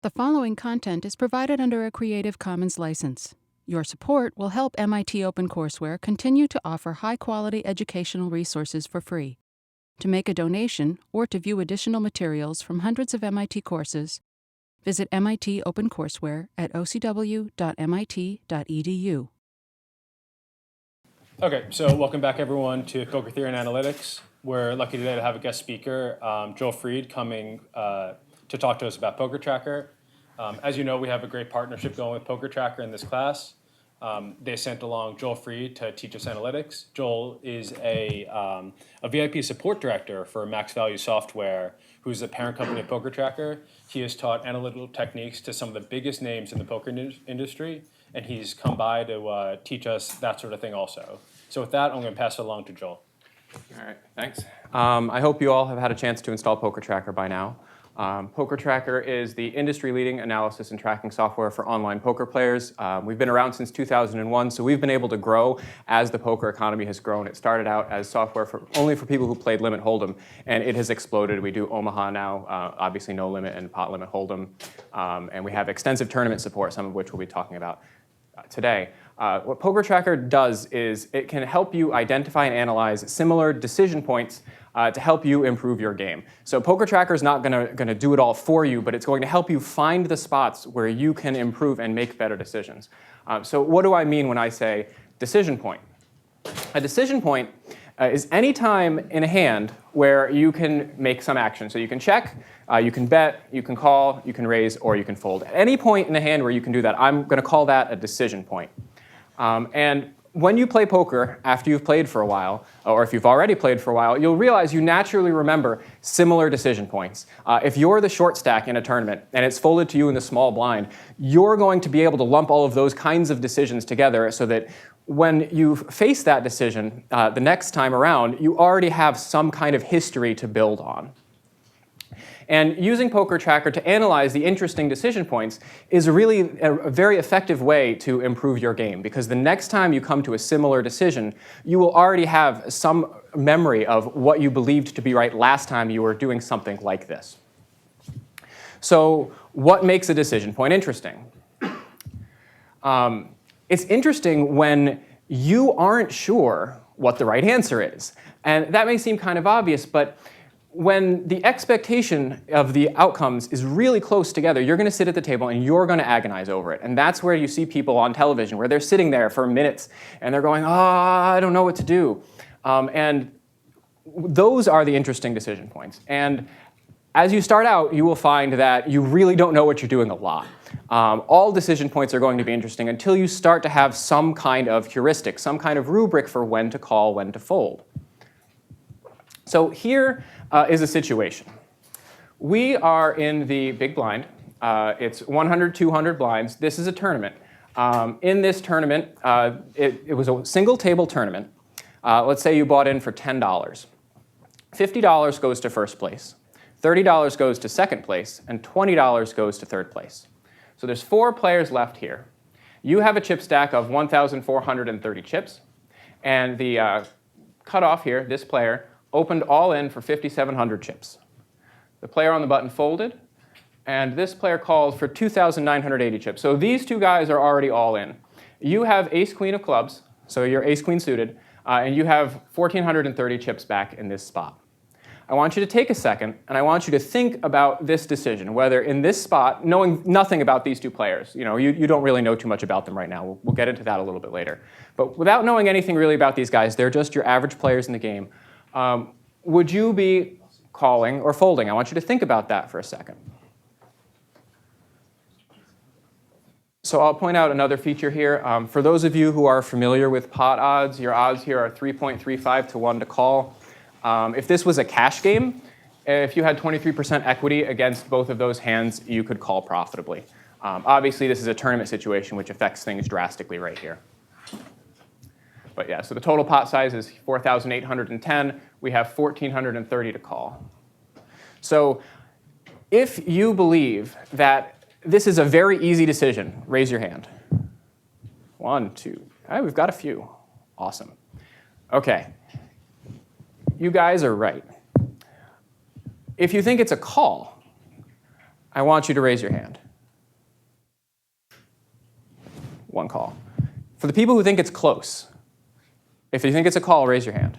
The following content is provided under a Creative Commons license. Your support will help MIT OpenCourseware continue to offer high-quality educational resources for free. To make a donation or to view additional materials from hundreds of MIT courses, visit MIT OpenCourseware at ocw.mit.edu. Okay, so welcome back everyone to Poker Theory and Analytics. We're lucky today to have a guest speaker, Joel Fried, coming to talk to us about PokerTracker. As you know, we have a great partnership going with PokerTracker in this class. They sent along Joel Fried to teach us analytics. Joel is a VIP support director for Max Value Software, who's the parent company of PokerTracker. He has taught analytical techniques to some of the biggest names in the poker industry, and he's come by to teach us that sort of thing also. So with that, I'm going to pass it along to Joel. All right, thanks. I hope you all have had a chance to install PokerTracker by now. PokerTracker is the industry-leading analysis and tracking software for online poker players. We've been around since 2001, so we've been able to grow as the poker economy has grown. It started out as software only for people who played Limit Hold'em, and it has exploded. We do Omaha now, obviously No Limit and Pot Limit Hold'em, and we have extensive tournament support, some of which we'll be talking about today. What PokerTracker does is it can help you identify and analyze similar decision points to help you improve your game. So PokerTracker is not going to do it all for you, but it's going to help you find the spots where you can improve and make better decisions. So what do I mean when I say decision point? A decision point is any time in a hand where you can make some action. So you can check, you can bet, you can call, you can raise, or you can fold. At any point in the hand where you can do that, I'm going to call that a decision point. And when you play poker after you've played for a while, or if you've already played for a while, you'll realize you naturally remember similar decision points. If you're the short stack in a tournament and it's folded to you in the small blind, you're going to be able to lump all of those kinds of decisions together so that when you face that decision the next time around, you already have some kind of history to build on. And using PokerTracker to analyze the interesting decision points is really a very effective way to improve your game, because the next time you come to a similar decision, you will already have some memory of what you believed to be right last time you were doing something like this. So what makes a decision point interesting? It's interesting when you aren't sure what the right answer is. And that may seem kind of obvious, but when the expectation of the outcomes is really close together, you're going to sit at the table and you're going to agonize over it. And that's where you see people on television where they're sitting there for minutes and they're going, I don't know what to do. And those are the interesting decision points. And as you start out, you will find that you really don't know what you're doing a lot. All decision points are going to be interesting until you start to have some kind of heuristic, some kind of rubric for when to call, when to fold. So here is a situation. We are in the big blind. It's 100, 200 blinds. This is a tournament. In this tournament, it was a single table tournament. Let's say you bought in for $10. $50 goes to first place. $30 goes to second place. And $20 goes to third place. So there's 4 players left here. You have a chip stack of 1,430 chips. And the cutoff here, this player, opened all in for 5,700 chips. The player on the button folded, and this player called for 2,980 chips. So these two guys are already all in. You have ace-queen of clubs, so you're ace-queen suited, and you have 1,430 chips back in this spot. I want you to take a second, and I want you to think about this decision, whether in this spot, knowing nothing about these two players, you don't really know too much about them right now. We'll get into that a little bit later. But without knowing anything really about these guys, they're just your average players in the game. Would you be calling or folding? I want you to think about that for a second. So I'll point out another feature here. For those of you who are familiar with pot odds, your odds here are 3.35 to 1 to call. If this was a cash game, if you had 23% equity against both of those hands, you could call profitably. Obviously, this is a tournament situation, which affects things drastically right here. But yeah, so the total pot size is 4,810. We have 1,430 to call. So if you believe that this is a very easy decision, raise your hand. 1, 2. All right, we've got a few. Awesome. OK. You guys are right. If you think it's a call, I want you to raise your hand. one call. For the people who think it's close, if you think it's a call, raise your hand.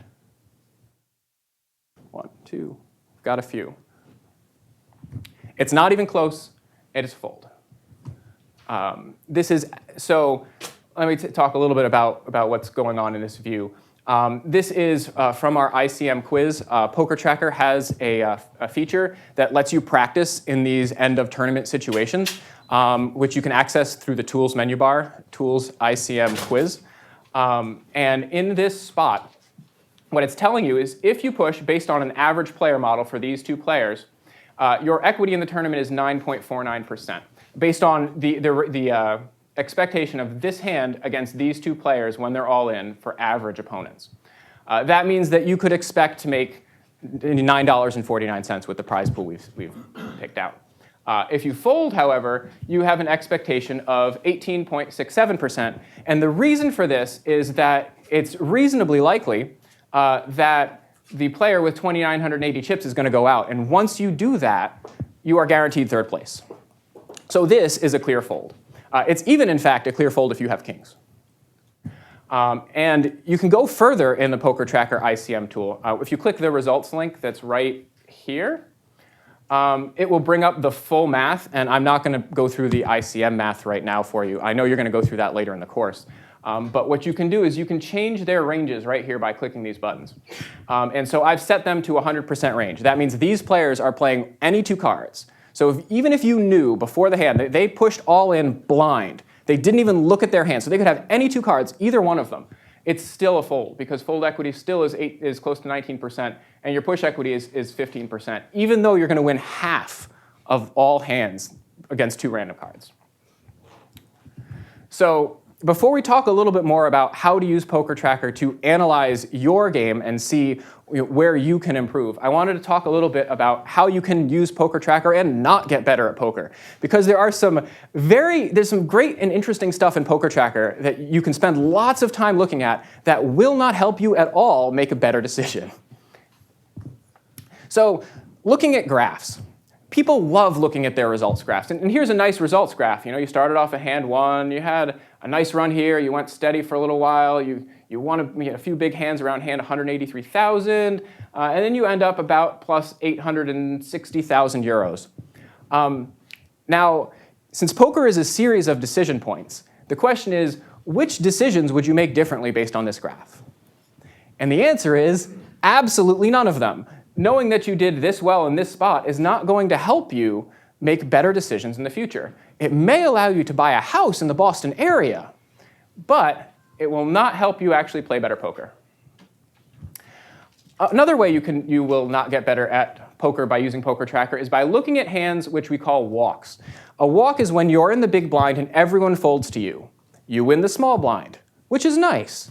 1, 2, got a few. It's not even close, it is fold. So let me talk a little bit about what's going on in this view. This is from our ICM quiz. PokerTracker has a feature that lets you practice in these end of tournament situations, which you can access through the Tools menu bar, Tools ICM quiz. And in this spot, what it's telling you is if you push based on an average player model for these two players, your equity in the tournament is 9.49%, based on the expectation of this hand against these two players when they're all in for average opponents. That means that you could expect to make $9.49 with the prize pool we've picked out. If you fold, however, you have an expectation of 18.67%. And the reason for this is that it's reasonably likely that the player with 2,980 chips is going to go out. And once you do that, you are guaranteed third place. So this is a clear fold. It's even, in fact, a clear fold if you have kings. And you can go further in the PokerTracker ICM tool. If you click the results link that's right here, it will bring up the full math. And I'm not going to go through the ICM math right now for you. I know you're going to go through that later in the course. But what you can do is you can change their ranges right here by clicking these buttons. And so I've set them to 100% range. That means these players are playing any two cards. So even if you knew before the hand, they pushed all in blind. They didn't even look at their hand. So they could have any two cards, either one of them. It's still a fold because fold equity still is close to 19%, and your push equity is 15%, even though you're going to win half of all hands against two random cards. So before we talk a little bit more about how to use PokerTracker to analyze your game and see where you can improve, I wanted to talk a little bit about how you can use PokerTracker and not get better at poker. Because there's some great and interesting stuff in PokerTracker that you can spend lots of time looking at that will not help you at all make a better decision. So looking at graphs. People love looking at their results graphs. And here's a nice results graph. You started off at hand 1, you had a nice run here, you went steady for a little while, you won a few big hands around hand 183,000, and then you end up about plus 860,000 euros. Now, since poker is a series of decision points, the question is, which decisions would you make differently based on this graph? And the answer is absolutely none of them. Knowing that you did this well in this spot is not going to help you make better decisions in the future. It may allow you to buy a house in the Boston area, but it will not help you actually play better poker. Another way you will not get better at poker by using PokerTracker is by looking at hands which we call walks. A walk is when you're in the big blind and everyone folds to you. You win the small blind, which is nice.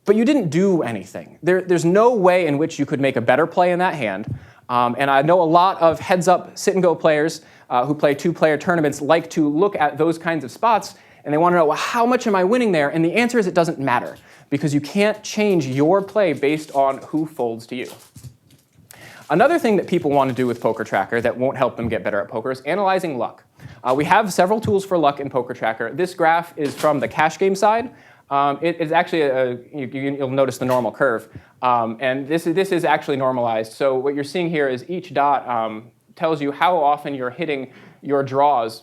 But you didn't do anything. There's no way in which you could make a better play in that hand. And I know a lot of heads-up sit-and-go players who play two-player tournaments like to look at those kinds of spots, and they want to know, well, how much am I winning there? And the answer is it doesn't matter, because you can't change your play based on who folds to you. Another thing that people want to do with PokerTracker that won't help them get better at poker is analyzing luck. We have several tools for luck in PokerTracker. This graph is from the cash game side. It is actually, you'll notice the normal curve. And this is actually normalized. So what you're seeing here is each dot tells you how often you're hitting your draws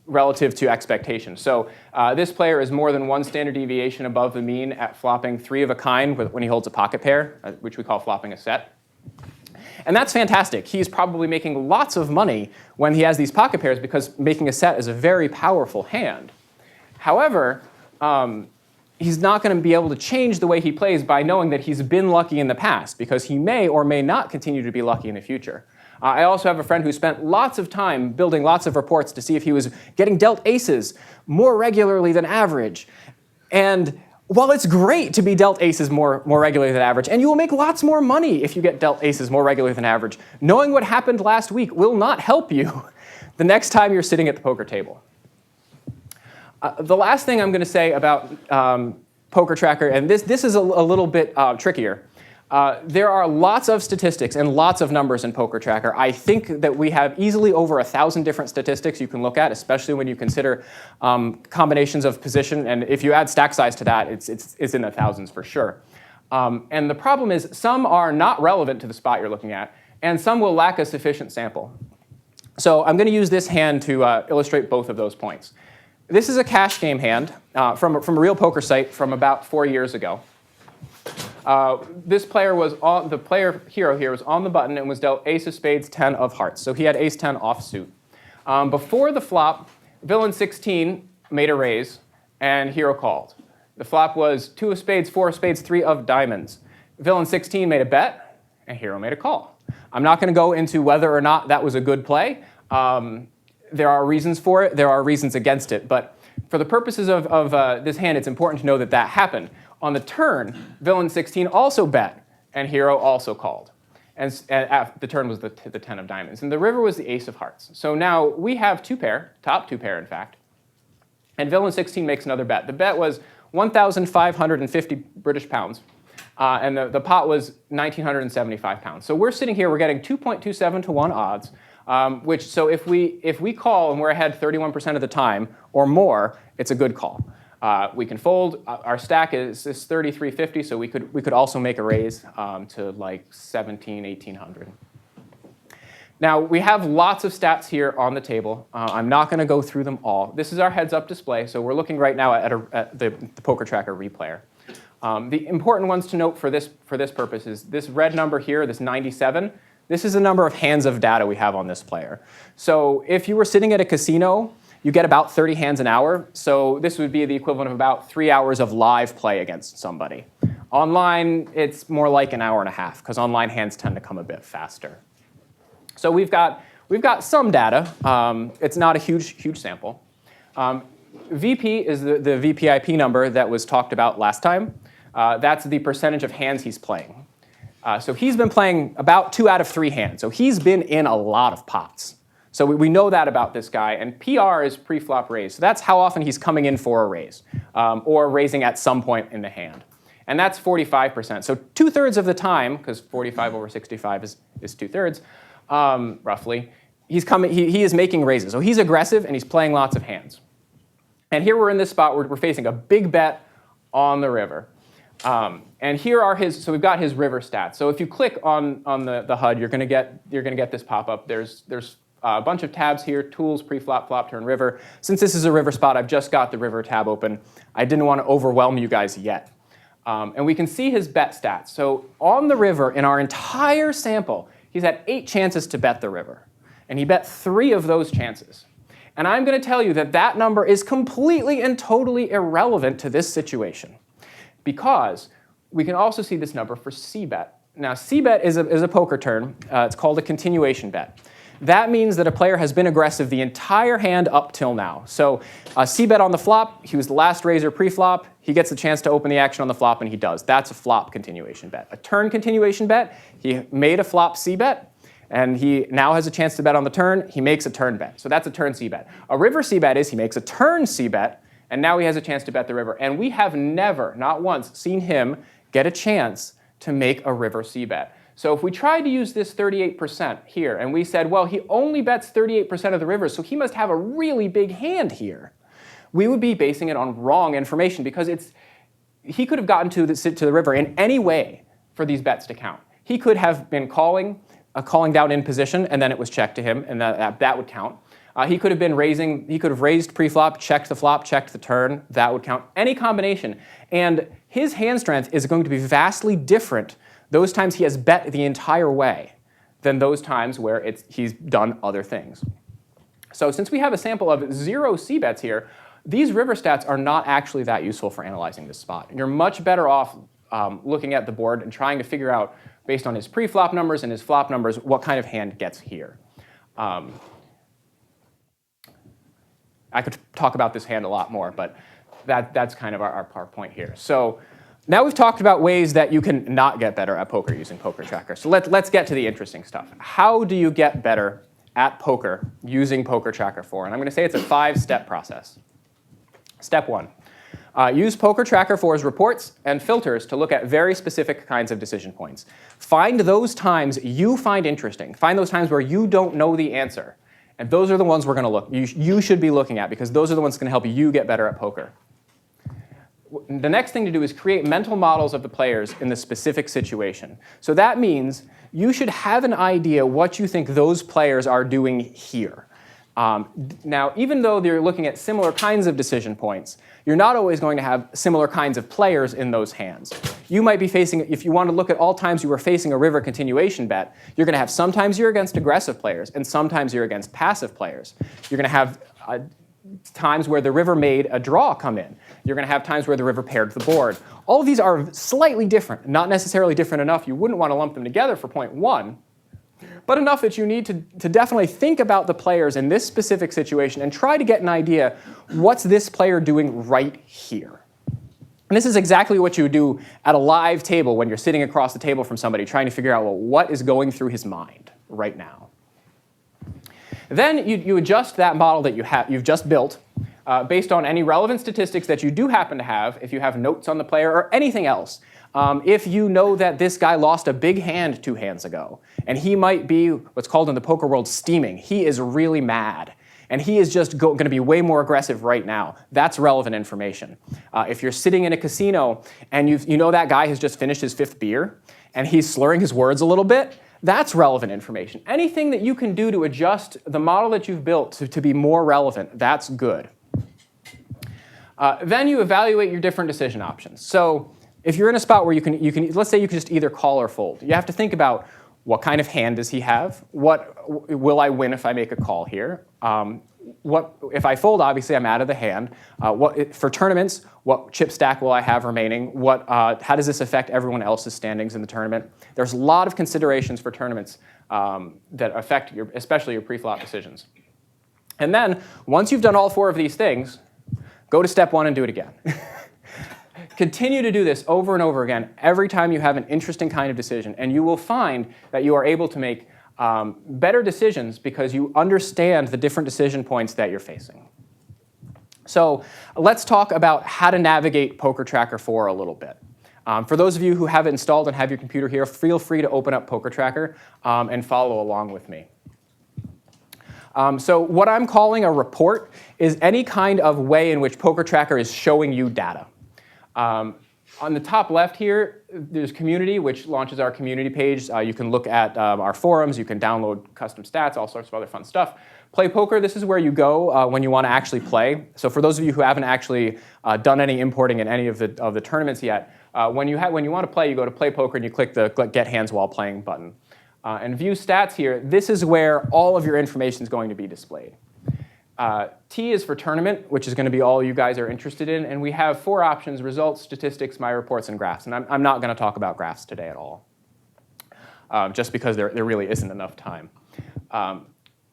relative to expectations. So this player is more than one standard deviation above the mean at flopping 3 of a kind when he holds a pocket pair, which we call flopping a set. And that's fantastic. He's probably making lots of money when he has these pocket pairs because making a set is a very powerful hand. However, he's not going to be able to change the way he plays by knowing that he's been lucky in the past, because he may or may not continue to be lucky in the future. I also have a friend who spent lots of time building lots of reports to see if he was getting dealt aces more regularly than average. And while it's great to be dealt aces more regularly than average, and you will make lots more money if you get dealt aces more regularly than average, knowing what happened last week will not help you the next time you're sitting at the poker table. The last thing I'm going to say about PokerTracker, and this is a little bit trickier. There are lots of statistics and lots of numbers in PokerTracker. I think that we have easily over 1,000 different statistics you can look at, especially when you consider combinations of position. And if you add stack size to that, it's in the thousands for sure. And the problem is some are not relevant to the spot you're looking at, and some will lack a sufficient sample. So I'm going to use this hand to illustrate both of those points. This is a cash game hand from a real poker site from about 4 years ago. This player was on, the player hero here was on the button and was dealt ace of spades, 10 of hearts. So he had ace 10 offsuit. Before the flop, villain 16 made a raise, and hero called. The flop was 2 of spades, 4 of spades, 3 of diamonds. Villain 16 made a bet, and hero made a call. I'm not going to go into whether or not that was a good play. There are reasons for it. There are reasons against it. But for the purposes of this hand, it's important to know that that happened. On the turn, villain 16 also bet, and hero also called. And the turn was the 10 of diamonds. And the river was the ace of hearts. So now we have two pair, top two pair, in fact. And villain 16 makes another bet. The bet was 1,550 British pounds. And the pot was 1,975 pounds. So we're sitting here, we're getting 2.27 to 1 odds. So if we call and we're ahead 31% of the time or more, it's a good call. We can fold. Our stack is 3,350, so we could also make a raise to like 1,800. Now we have lots of stats here on the table. I'm not going to go through them all. This is our heads-up display, so we're looking right now at the PokerTracker replayer. The important ones to note for this purpose is this red number here, this 97. This is the number of hands of data we have on this player. So if you were sitting at a casino, you get about 30 hands an hour. So this would be the equivalent of about 3 hours of live play against somebody. Online, it's more like an hour and a half, because online hands tend to come a bit faster. So we've got some data. It's not a huge sample. VP is the VPIP number that was talked about last time. That's the percentage of hands he's playing. So he's been playing about 2 out of 3 hands. So he's been in a lot of pots. So we know that about this guy. And PR is pre-flop raise. So that's how often he's coming in for a raise or raising at some point in the hand. And that's 45%. So 2/3 of the time, because 45 over 65 is 2/3, roughly, he is making raises. So he's aggressive and he's playing lots of hands. And here we're in this spot where we're facing a big bet on the river. And here are so we've got his river stats. So if you click on the HUD, you're going to get this pop up. There's a bunch of tabs here: tools, pre-flop, flop, turn, river. Since this is a river spot, I've just got the river tab open. I didn't want to overwhelm you guys yet. And we can see his bet stats. So on the river, in our entire sample, he's had 8 chances to bet the river, and he bet 3 of those chances. And I'm going to tell you that that number is completely and totally irrelevant to this situation, because we can also see this number for C-bet. Now, C-bet is a poker term. It's called a continuation bet. That means that a player has been aggressive the entire hand up till now. So C-bet on the flop, he was the last raiser pre-flop. He gets a chance to open the action on the flop, and he does. That's a flop continuation bet. A turn continuation bet, he made a flop C-bet, and he now has a chance to bet on the turn. He makes a turn bet. So that's a turn C-bet. A river C-bet is he makes a turn C-bet, and now he has a chance to bet the river. And we have never, not once, seen him get a chance to make a river C-bet. So if we tried to use this 38% here, and we said, well, he only bets 38% of the rivers, so he must have a really big hand here, we would be basing it on wrong information, because he could have gotten to the river in any way for these bets to count. He could have been calling down in position, and then it was checked to him, and that would count. He could have been raising. He could have raised pre-flop, checked the flop, checked the turn. That would count. Any combination. And his hand strength is going to be vastly different those times he has bet the entire way than those times where he's done other things. So since we have a sample of 0 C-bets here, these river stats are not actually that useful for analyzing this spot. You're much better off looking at the board and trying to figure out, based on his pre-flop numbers and his flop numbers, what kind of hand gets here. I could talk about this hand a lot more, but that's kind of our point here. So now we've talked about ways that you can not get better at poker using PokerTracker. So let's get to the interesting stuff. How do you get better at poker using PokerTracker 4? And I'm going to say it's a 5-step process. Step 1. Use PokerTracker for its reports and filters to look at very specific kinds of decision points. Find those times you find interesting. Find those times where you don't know the answer. And those are the ones we're going to look. You should be looking at because those are the ones going to help you get better at poker. The next thing to do is create mental models of the players in the specific situation. So that means you should have an idea what you think those players are doing here. Now, even though they're looking at similar kinds of decision points, you're not always going to have similar kinds of players in those hands. You might be facing, if you want to look at all times you were facing a river continuation bet, you're going to have sometimes you're against aggressive players and sometimes you're against passive players. You're going to have times where the river made a draw come in. You're going to have times where the river paired the board. All of these are slightly different, not necessarily different enough. You wouldn't want to lump them together for point one, but enough that you need to definitely think about the players in this specific situation and try to get an idea, what's this player doing right here? And this is exactly what you would do at a live table when you're sitting across the table from somebody trying to figure out, well, what is going through his mind right now? Then you adjust that model that you've just built based on any relevant statistics that you do happen to have, if you have notes on the player or anything else. If you know that this guy lost a big hand 2 hands ago, and he might be what's called in the poker world steaming. He is really mad, and he is just going to be way more aggressive right now. That's relevant information. If you're sitting in a casino and you know that guy has just finished his 5th beer, and he's slurring his words a little bit, that's relevant information. Anything that you can do to adjust the model that you've built to be more relevant, that's good. Then you evaluate your different decision options. So if you're in a spot where you can, let's say you can just either call or fold. You have to think about what kind of hand does he have? What will I win if I make a call here? If I fold, obviously I'm out of the hand. For tournaments, what chip stack will I have remaining? How does this affect everyone else's standings in the tournament? There's a lot of considerations for tournaments that affect especially your pre-flop decisions. And then once you've done all 4 of these things, go to step 1 and do it again. Continue to do this over and over again every time you have an interesting kind of decision, and you will find that you are able to make better decisions because you understand the different decision points that you're facing. So let's talk about how to navigate PokerTracker 4 a little bit. For those of you who have it installed and have your computer here, feel free to open up PokerTracker and follow along with me. So what I'm calling a report is any kind of way in which PokerTracker is showing you data. On the top left here, there's community, which launches our community page. You can look at our forums. You can download custom stats, all sorts of other fun stuff. Play Poker, this is where you go when you want to actually play. So for those of you who haven't actually done any importing in any of the tournaments yet, when you want to play, you go to Play Poker and you click the Get Hands While Playing button. And view stats here, this is where all of your information is going to be displayed. T is for tournament, which is going to be all you guys are interested in. And we have 4 options: results, statistics, my reports, and graphs. And I'm not going to talk about graphs today at all, just because there really isn't enough time.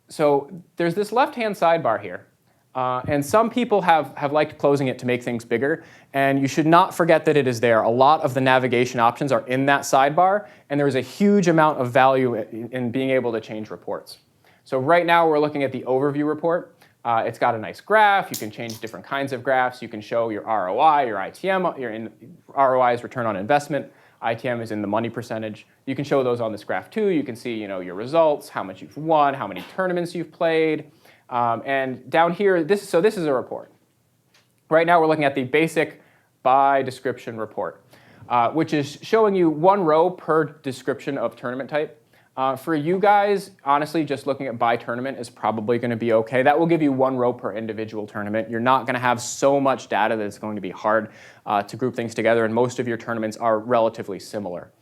So there's this left-hand sidebar here. And some people have liked closing it to make things bigger. And you should not forget that it is there. A lot of the navigation options are in that sidebar. And there is a huge amount of value in being able to change reports. So right now we're looking at the overview report. It's got a nice graph. You can change different kinds of graphs. You can show your ROI, your ITM. ROI is return on investment. ITM is in the money percentage. You can show those on this graph too. You can see your results, how much you've won, how many tournaments you've played. And down here, this is a report. Right now we're looking at the basic by description report, which is showing you 1 row per description of tournament type. For you guys, honestly, just looking at by tournament is probably going to be OK. That will give you 1 row per individual tournament. You're not going to have so much data that it's going to be hard to group things together, and most of your tournaments are relatively similar.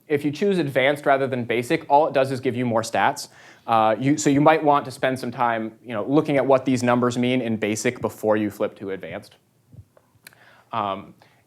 If you choose advanced rather than basic, all it does is give you more stats. So you might want to spend some time looking at what these numbers mean in basic before you flip to advanced.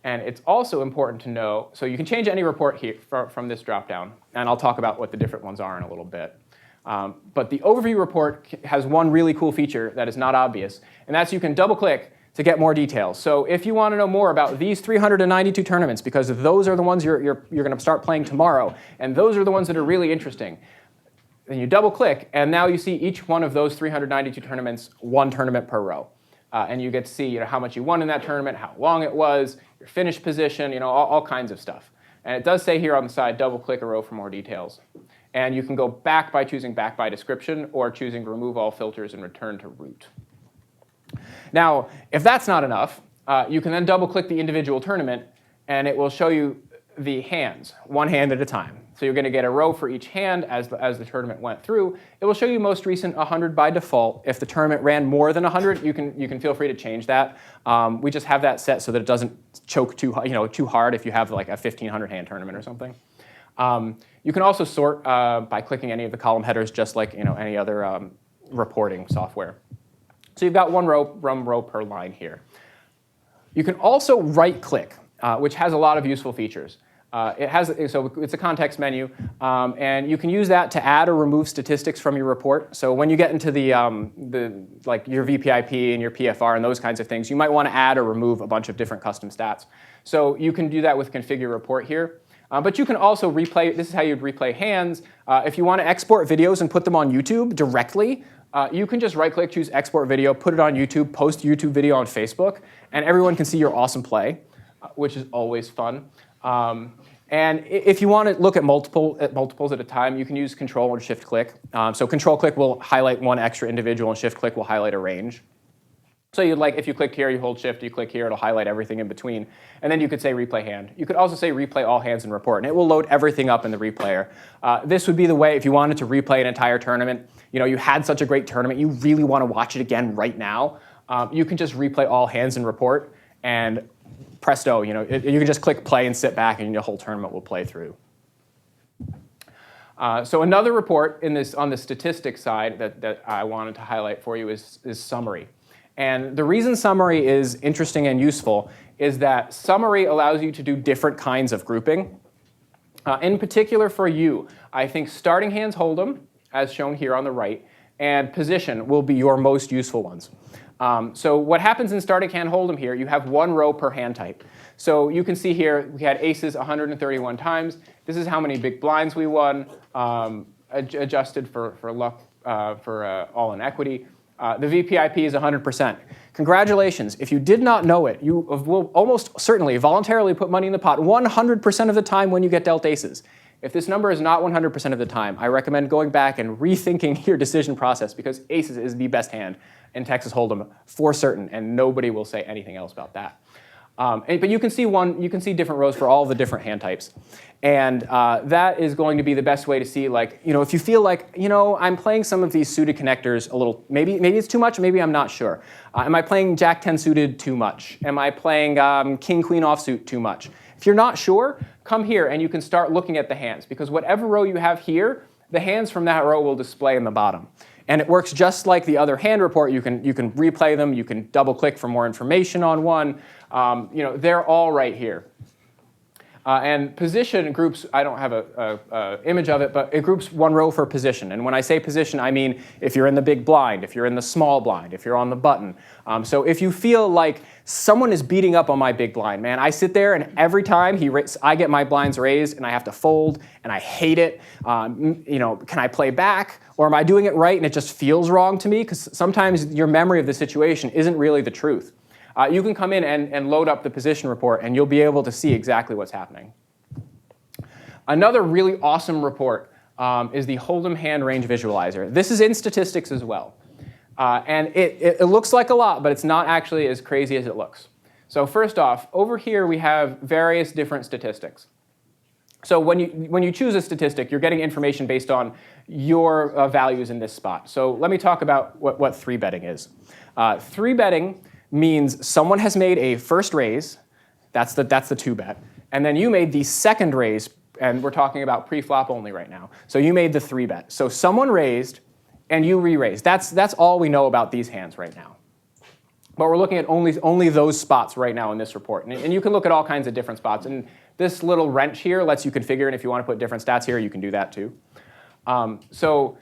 And it's also important to know, so you can change any report here from this dropdown, and I'll talk about what the different ones are in a little bit. But the overview report has one really cool feature that is not obvious, and that's you can double-click to get more details. So if you want to know more about these 392 tournaments, because those are the ones you're going to start playing tomorrow, and those are the ones that are really interesting, then you double-click, and now you see each one of those 392 tournaments, 1 tournament per row. and you get to see how much you won in that tournament, how long it was, your finish position, all kinds of stuff. And it does say here on the side, double-click a row for more details. And you can go back by choosing back by description or choosing remove all filters and return to root. Now, if that's not enough, you can then double-click the individual tournament, and it will show you the hands, one hand at a time. So you're going to get a row for each hand as the tournament went through. It will show you most recent 100 by default. If the tournament ran more than 100, you can feel free to change that. We just have that set so that it doesn't choke too hard if you have like a 1,500 hand tournament or something. You can also sort by clicking any of the column headers, just like any other reporting software. So you've got one row per line here. You can also right-click, which has a lot of useful features. So it's a context menu, and you can use that to add or remove statistics from your report. So when you get into like your VPIP and your PFR and those kinds of things, you might want to add or remove a bunch of different custom stats. So you can do that with Configure Report here. But you can also replay. This is how you'd replay hands. If you want to export videos and put them on YouTube directly, you can just right-click, choose Export Video, put it on YouTube, post YouTube video on Facebook, and everyone can see your awesome play, which is always fun. And if you want to look at multiples at a time, you can use Control or Shift-click. So Control-click will highlight one extra individual, and Shift-click will highlight a range. So if you click here, you hold Shift, you click here, it'll highlight everything in between. And then you could say Replay Hand. You could also say Replay All Hands and Report, and it will load everything up in the replayer. This would be the way if you wanted to replay an entire tournament. You had such a great tournament, you really want to watch it again right now. You can just replay All Hands and Report, and presto, you can just click play and sit back, and the whole tournament will play through. So another report on the statistics side that I wanted to highlight for you is Summary. And the reason Summary is interesting and useful is that Summary allows you to do different kinds of grouping. In particular for you, I think starting hands hold'em, as shown here on the right, and position will be your most useful ones. So what happens in starting hand hold'em here, you have one row per hand type. So you can see here we had aces 131 times. This is how many big blinds we won, adjusted for luck, for all in equity. The VPIP is 100%. Congratulations. If you did not know it, you will almost certainly voluntarily put money in the pot 100% of the time when you get dealt aces. If this number is not 100% of the time, I recommend going back and rethinking your decision process, because aces is the best hand in Texas Hold'em for certain, and nobody will say anything else about that. But you can see different rows for all the different hand types, and that is going to be the best way to see, if you feel like, I'm playing some of these suited connectors a little, maybe it's too much, maybe I'm not sure. Am I playing Jack 10 suited too much? Am I playing King Queen offsuit too much? If you're not sure, come here and you can start looking at the hands, because whatever row you have here, the hands from that row will display in the bottom. And it works just like the other hand report. You can replay them. You can double click for more information on one. They're all right here. And position groups, I don't have a image of it, but it groups one row for position. And when I say position, I mean if you're in the big blind, if you're in the small blind, if you're on the button. So if you feel like someone is beating up on my big blind, man, I sit there and every time I get my blinds raised and I have to fold and I hate it. Can I play back? Or am I doing it right and it just feels wrong to me? Because sometimes your memory of the situation isn't really the truth. You can come in and load up the position report, and you'll be able to see exactly what's happening. Another really awesome report is the Hold'em Hand Range Visualizer. This is in statistics as well. And it looks like a lot, but it's not actually as crazy as it looks. So first off, over here we have various different statistics. So when you choose a statistic, you're getting information based on your values in this spot. So let me talk about what 3-betting is. 3-betting means someone has made a first raise, that's the 2-bet, and then you made the second raise, and we're talking about pre-flop only right now. So you made the 3-bet. So someone raised, and you re-raised. That's all we know about these hands right now. But we're looking at only those spots right now in this report. And you can look at all kinds of different spots. And this little wrench here lets you configure it. If you want to put different stats here, you can do that too. So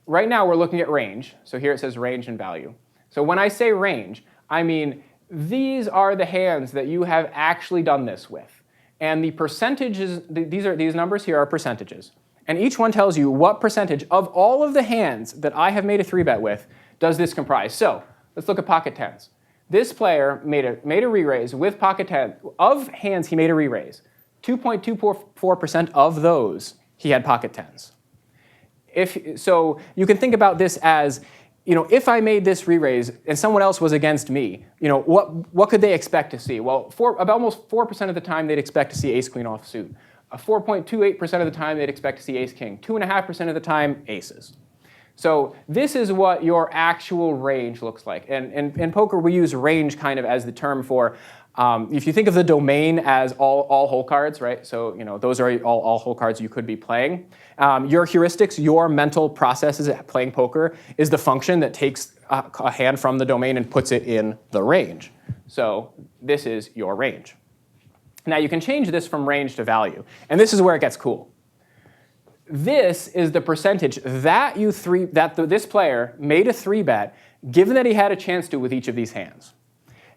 right now we're looking at range. So here it says range and value. So when I say range, I mean these are the hands that you have actually done this with. And the percentages, these numbers here are percentages. And each one tells you what percentage of all of the hands that I have made a 3-bet with does this comprise. So let's look at pocket tens. This player made a re-raise with pocket 10. Of hands he made a re-raise, 2.244% of those he had pocket 10s. So you can think about this as, if I made this re-raise and someone else was against me, what could they expect to see? Well, about almost 4% of the time they'd expect to see ace-queen offsuit. 4.28% of the time they'd expect to see ace-king. 2.5% of the time, aces. So this is what your actual range looks like. And in poker, we use range kind of as the term for, if you think of the domain as all hole cards, right? So those are all hole cards you could be playing. Your heuristics, your mental processes at playing poker is the function that takes a hand from the domain and puts it in the range. So this is your range. Now you can change this from range to value, and this is where it gets cool. This is the percentage that this player made a 3-bet, given that he had a chance to with each of these hands.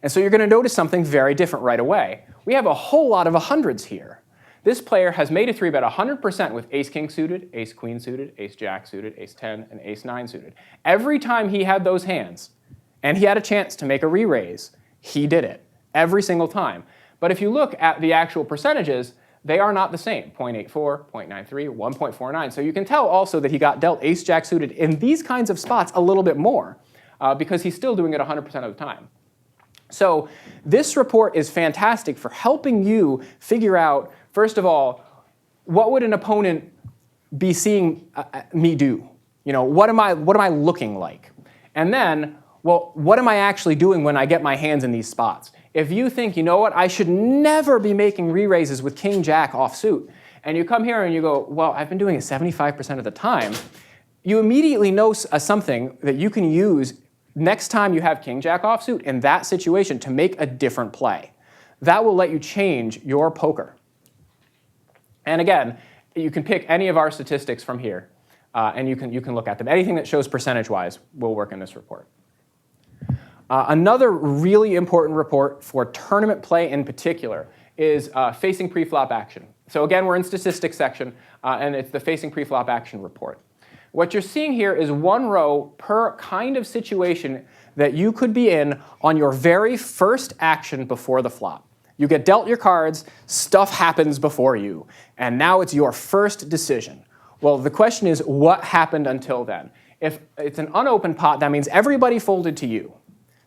And so you're going to notice something very different right away. We have a whole lot of 100s here. This player has made a 3-bet 100% with ace-king suited, ace-queen suited, ace-jack suited, ace-10, and ace-9 suited. Every time he had those hands, and he had a chance to make a re-raise, he did it, every single time. But if you look at the actual percentages, they are not the same, 0.84, 0.93, 1.49. So you can tell also that he got dealt ace-jack suited in these kinds of spots a little bit more, because he's still doing it 100% of the time. So this report is fantastic for helping you figure out, first of all, what would an opponent be seeing me do? What am I looking like? And then, well, what am I actually doing when I get my hands in these spots? If you think, I should never be making re-raises with king-jack offsuit, and you come here and you go, well, I've been doing it 75% of the time, you immediately know something that you can use next time you have king-jack offsuit in that situation to make a different play. That will let you change your poker. And again, you can pick any of our statistics from here, and you can look at them. Anything that shows percentage-wise will work in this report. Another really important report for tournament play in particular is facing pre-flop action. So again, we're in statistics section, and it's the facing pre-flop action report. What you're seeing here is one row per kind of situation that you could be in on your very first action before the flop. You get dealt your cards, stuff happens before you, and now it's your first decision. Well, the question is, what happened until then? If it's an unopened pot, that means everybody folded to you.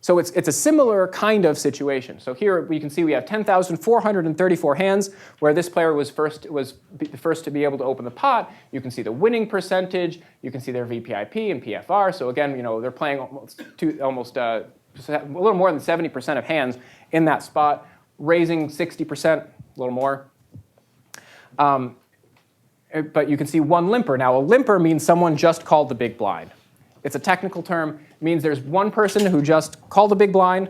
So it's a similar kind of situation. So here we can see we have 10,434 hands where this player was the first to be able to open the pot. You can see the winning percentage. You can see their VPIP and PFR. So again, they're playing almost a little more than 70% of hands in that spot, raising 60%, a little more. But you can see one limper. Now, a limper means someone just called the big blind. It's a technical term. It means there's one person who just called the big blind,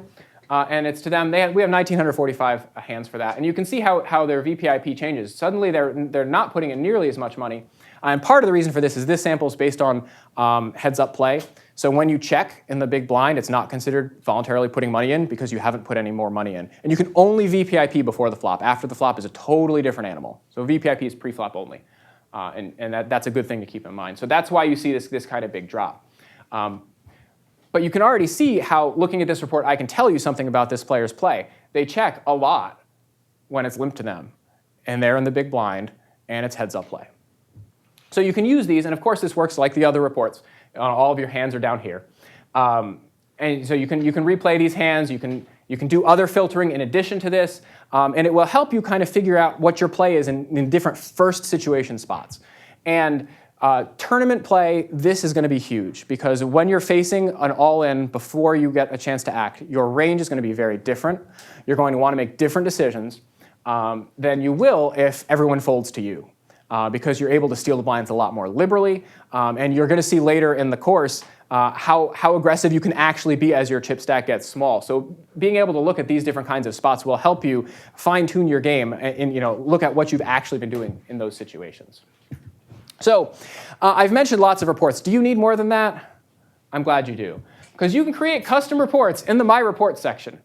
and it's to them. We have 1,945 hands for that. And you can see how their VPIP changes. Suddenly, they're not putting in nearly as much money. And part of the reason for this is this sample is based on heads-up play. So when you check in the big blind, it's not considered voluntarily putting money in because you haven't put any more money in. And you can only VPIP before the flop. After the flop is a totally different animal. So VPIP is pre-flop only. And that's a good thing to keep in mind. So that's why you see this kind of big drop. But you can already see how, looking at this report, I can tell you something about this player's play. They check a lot when it's limped to them. And they're in the big blind, and it's heads-up play. So you can use these, and of course this works like the other reports. All of your hands are down here. And so you can replay these hands. You can do other filtering in addition to this. And it will help you kind of figure out what your play is in different first situation spots. And tournament play, this is going to be huge because when you're facing an all-in before you get a chance to act, your range is going to be very different. You're going to want to make different decisions than you will if everyone folds to you because you're able to steal the blinds a lot more liberally. And you're going to see later in the course how aggressive you can actually be as your chip stack gets small. So being able to look at these different kinds of spots will help you fine-tune your game and look at what you've actually been doing in those situations. So I've mentioned lots of reports. Do you need more than that? I'm glad you do. Because you can create custom reports in the My Reports section.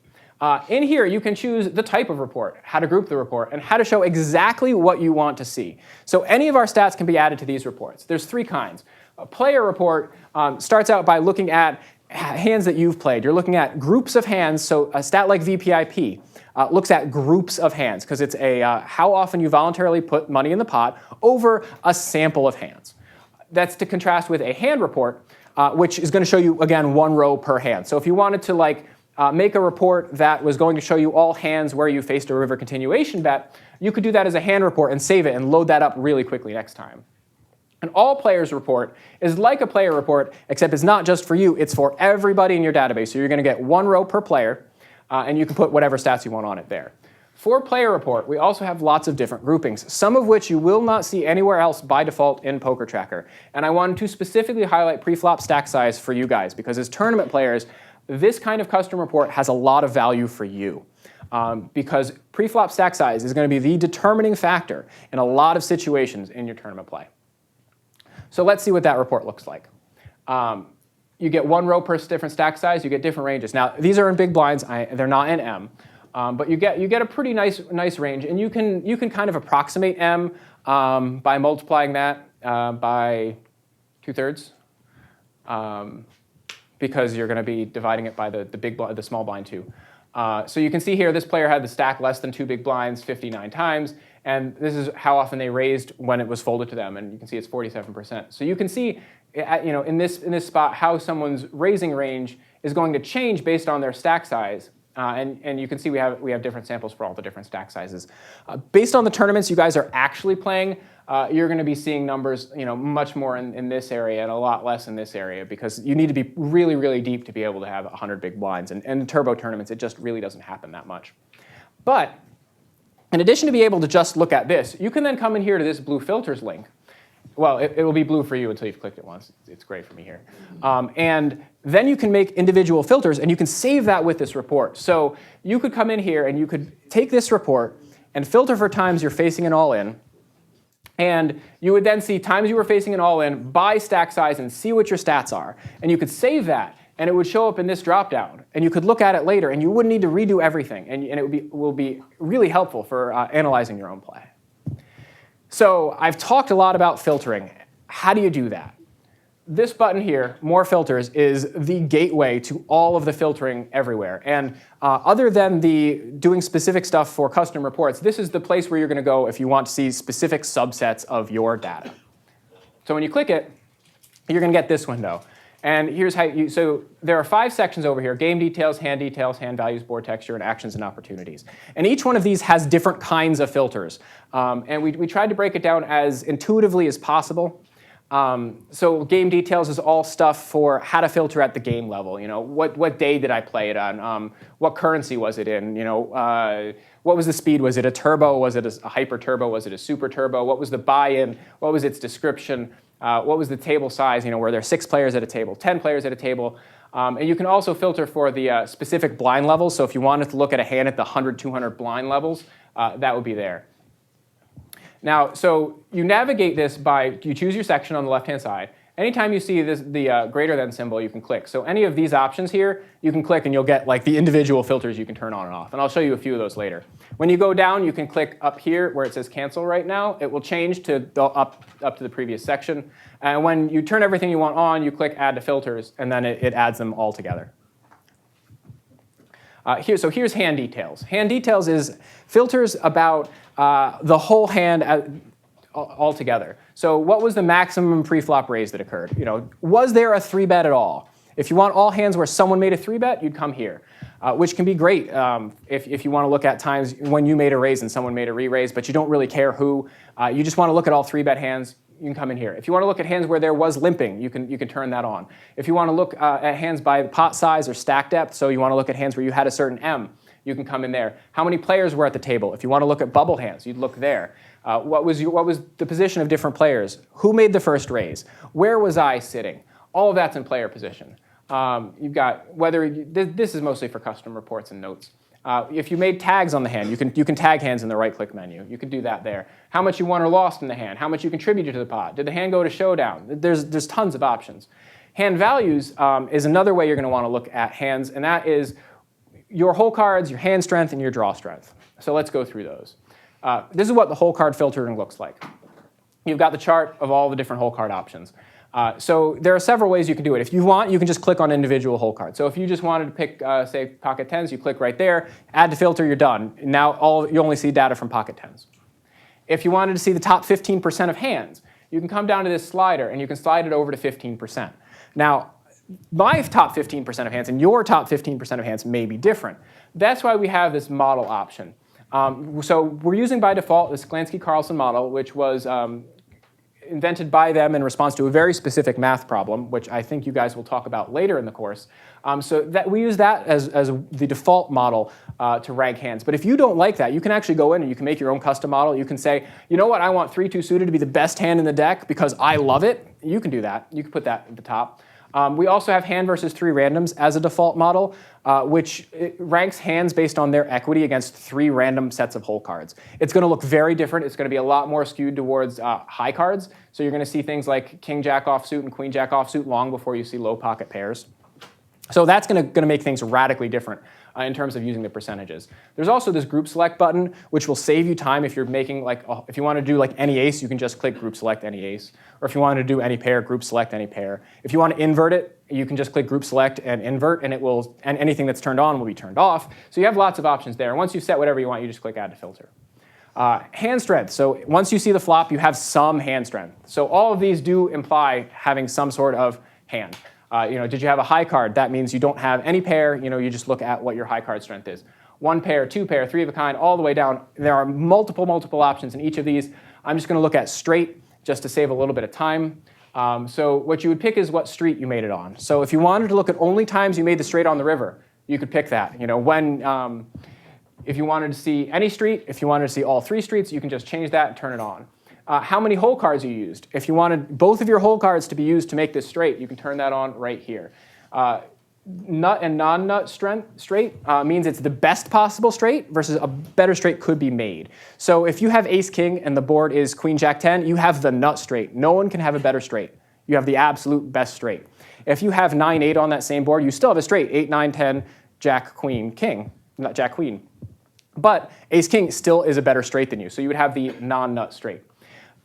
In here, you can choose the type of report, how to group the report, and how to show exactly what you want to see. So any of our stats can be added to these reports. There's three kinds. A player report starts out by looking at hands that you've played. You're looking at groups of hands, so a stat like VPIP looks at groups of hands because it's how often you voluntarily put money in the pot over a sample of hands. That's to contrast with a hand report, which is going to show you, again, one row per hand. So if you wanted to make a report that was going to show you all hands where you faced a river continuation bet, you could do that as a hand report and save it and load that up really quickly next time. An all players report is like a player report, except it's not just for you, it's for everybody in your database. So you're going to get one row per player, and you can put whatever stats you want on it there. For player report, we also have lots of different groupings, some of which you will not see anywhere else by default in PokerTracker. And I wanted to specifically highlight preflop stack size for you guys, because as tournament players, this kind of custom report has a lot of value for you. Because preflop stack size is going to be the determining factor in a lot of situations in your tournament play. So let's see what that report looks like. You get one row per different stack size. You get different ranges. Now, these are in big blinds. They're not in M. But you get a pretty nice range. And you can kind of approximate M by multiplying that by 2/3. Because you're going to be dividing it by the small blind too. So you can see here this player had the stack less than 2 big blinds 59 times. And this is how often they raised when it was folded to them. And you can see it's 47%. So you can see in this spot how someone's raising range is going to change based on their stack size. And you can see we have different samples for all the different stack sizes. Based on the tournaments you guys are actually playing, you're going to be seeing numbers much more in this area and a lot less in this area, because you need to be really, really deep to be able to have 100 big blinds. And in turbo tournaments, it just really doesn't happen that much. But in addition to be able to just look at this, you can then come in here to this blue filters link. Well, it will be blue for you until you've clicked it once. It's gray for me here. And then you can make individual filters, and you can save that with this report. So you could come in here, and you could take this report and filter for times you're facing an all-in. And you would then see times you were facing an all-in by stack size and see what your stats are. And you could save that, and it would show up in this dropdown. And you could look at it later, and you wouldn't need to redo everything. And it will be really helpful for analyzing your own play. So I've talked a lot about filtering. How do you do that? This button here, More Filters, is the gateway to all of the filtering everywhere. And other than doing specific stuff for custom reports, this is the place where you're going to go if you want to see specific subsets of your data. So when you click it, you're going to get this window. And here's how so there are 5 sections over here: game details, hand values, board texture, and actions and opportunities. And each one of these has different kinds of filters. And we tried to break it down as intuitively as possible. So game details is all stuff for how to filter at the game level. What day did I play it on? What currency was it in? What was the speed? Was it a turbo? Was it a hyper turbo? Was it a super turbo? What was the buy-in? What was its description? What was the table size? Were there 6 players at a table, 10 players at a table? And you can also filter for the specific blind levels. So if you wanted to look at a hand at the 100, 200 blind levels, that would be there. Now, so you navigate this by, you choose your section on the left-hand side. Anytime you see the greater than symbol, you can click. So any of these options here, you can click and you'll get the individual filters you can turn on and off. And I'll show you a few of those later. When you go down, you can click up here where it says cancel right now. It will change to up to the previous section. And when you turn everything you want on, you click add to filters, and then it adds them all together. So here's hand details. Hand details is filters about the whole hand altogether. So what was the maximum pre-flop raise that occurred? Was there a 3-bet at all? If you want all hands where someone made a 3-bet, you'd come here, which can be great if you want to look at times when you made a raise and someone made a re-raise, but you don't really care who. You just want to look at all 3-bet hands, you can come in here. If you want to look at hands where there was limping, you can turn that on. If you want to look at hands by pot size or stack depth, so you want to look at hands where you had a certain M, you can come in there. How many players were at the table? If you want to look at bubble hands, you'd look there. What was the position of different players? Who made the first raise? Where was I sitting? All of that's in player position. You've got this is mostly for custom reports and notes. If you made tags on the hand, you can tag hands in the right-click menu. You can do that there. How much you won or lost in the hand? How much you contributed to the pot? Did the hand go to showdown? There's tons of options. Hand values is another way you're going to want to look at hands, and that is your whole cards, your hand strength, and your draw strength. So let's go through those. This is what the whole card filtering looks like. You've got the chart of all the different whole card options. So there are several ways you can do it. If you want, you can just click on individual hole cards. So if you just wanted to pick, say, pocket tens, you click right there, add to filter, you're done. Now you only see data from pocket tens. If you wanted to see the top 15% of hands, you can come down to this slider and you can slide it over to 15%. Now, my top 15% of hands and your top 15% of hands may be different. That's why we have this model option. So we're using by default this Glansky-Carlson model, which was invented by them in response to a very specific math problem, which I think you guys will talk about later in the course. So that we use that as the default model to rank hands. But if you don't like that, you can actually go in and you can make your own custom model. You can say, you know what, I want 3-2 suited to be the best hand in the deck because I love it. You can do that. You can put that at the top. We also have hand versus 3 randoms as a default model, which ranks hands based on their equity against 3 random sets of hole cards. It's going to look very different. It's going to be a lot more skewed towards high cards. So you're going to see things like king jack offsuit and queen jack offsuit long before you see low pocket pairs. So that's going to make things radically different in terms of using the percentages. There's also this group select button, which will save you time if you're making if you want to do like any ace, you can just click group select any ace. Or if you want to do any pair, group select any pair. If you want to invert it, you can just click group select and invert, and anything that's turned on will be turned off. So you have lots of options there. Once you've set whatever you want, you just click add to filter. Hand strength. So once you see the flop, you have some hand strength. So all of these do imply having some sort of hand. Did you have a high card? That means you don't have any pair. You just look at what your high card strength is. 1 pair, 2 pair, 3 of a kind, all the way down. There are multiple options in each of these. I'm just going to look at straight just to save a little bit of time. So what you would pick is what street you made it on. So if you wanted to look at only times you made the straight on the river, you could pick that. If you wanted to see any street, if you wanted to see all 3 streets, you can just change that and turn it on. How many hole cards you used. If you wanted both of your hole cards to be used to make this straight, you can turn that on right here. Nut and non-nut straight means it's the best possible straight versus a better straight could be made. So if you have ace-king and the board is queen-jack-10, you have the nut straight. No one can have a better straight. You have the absolute best straight. If you have 9-8 on that same board, you still have a straight, 8-9-10, jack-queen-king, not jack-queen. But ace-king still is a better straight than you, so you would have the non-nut straight.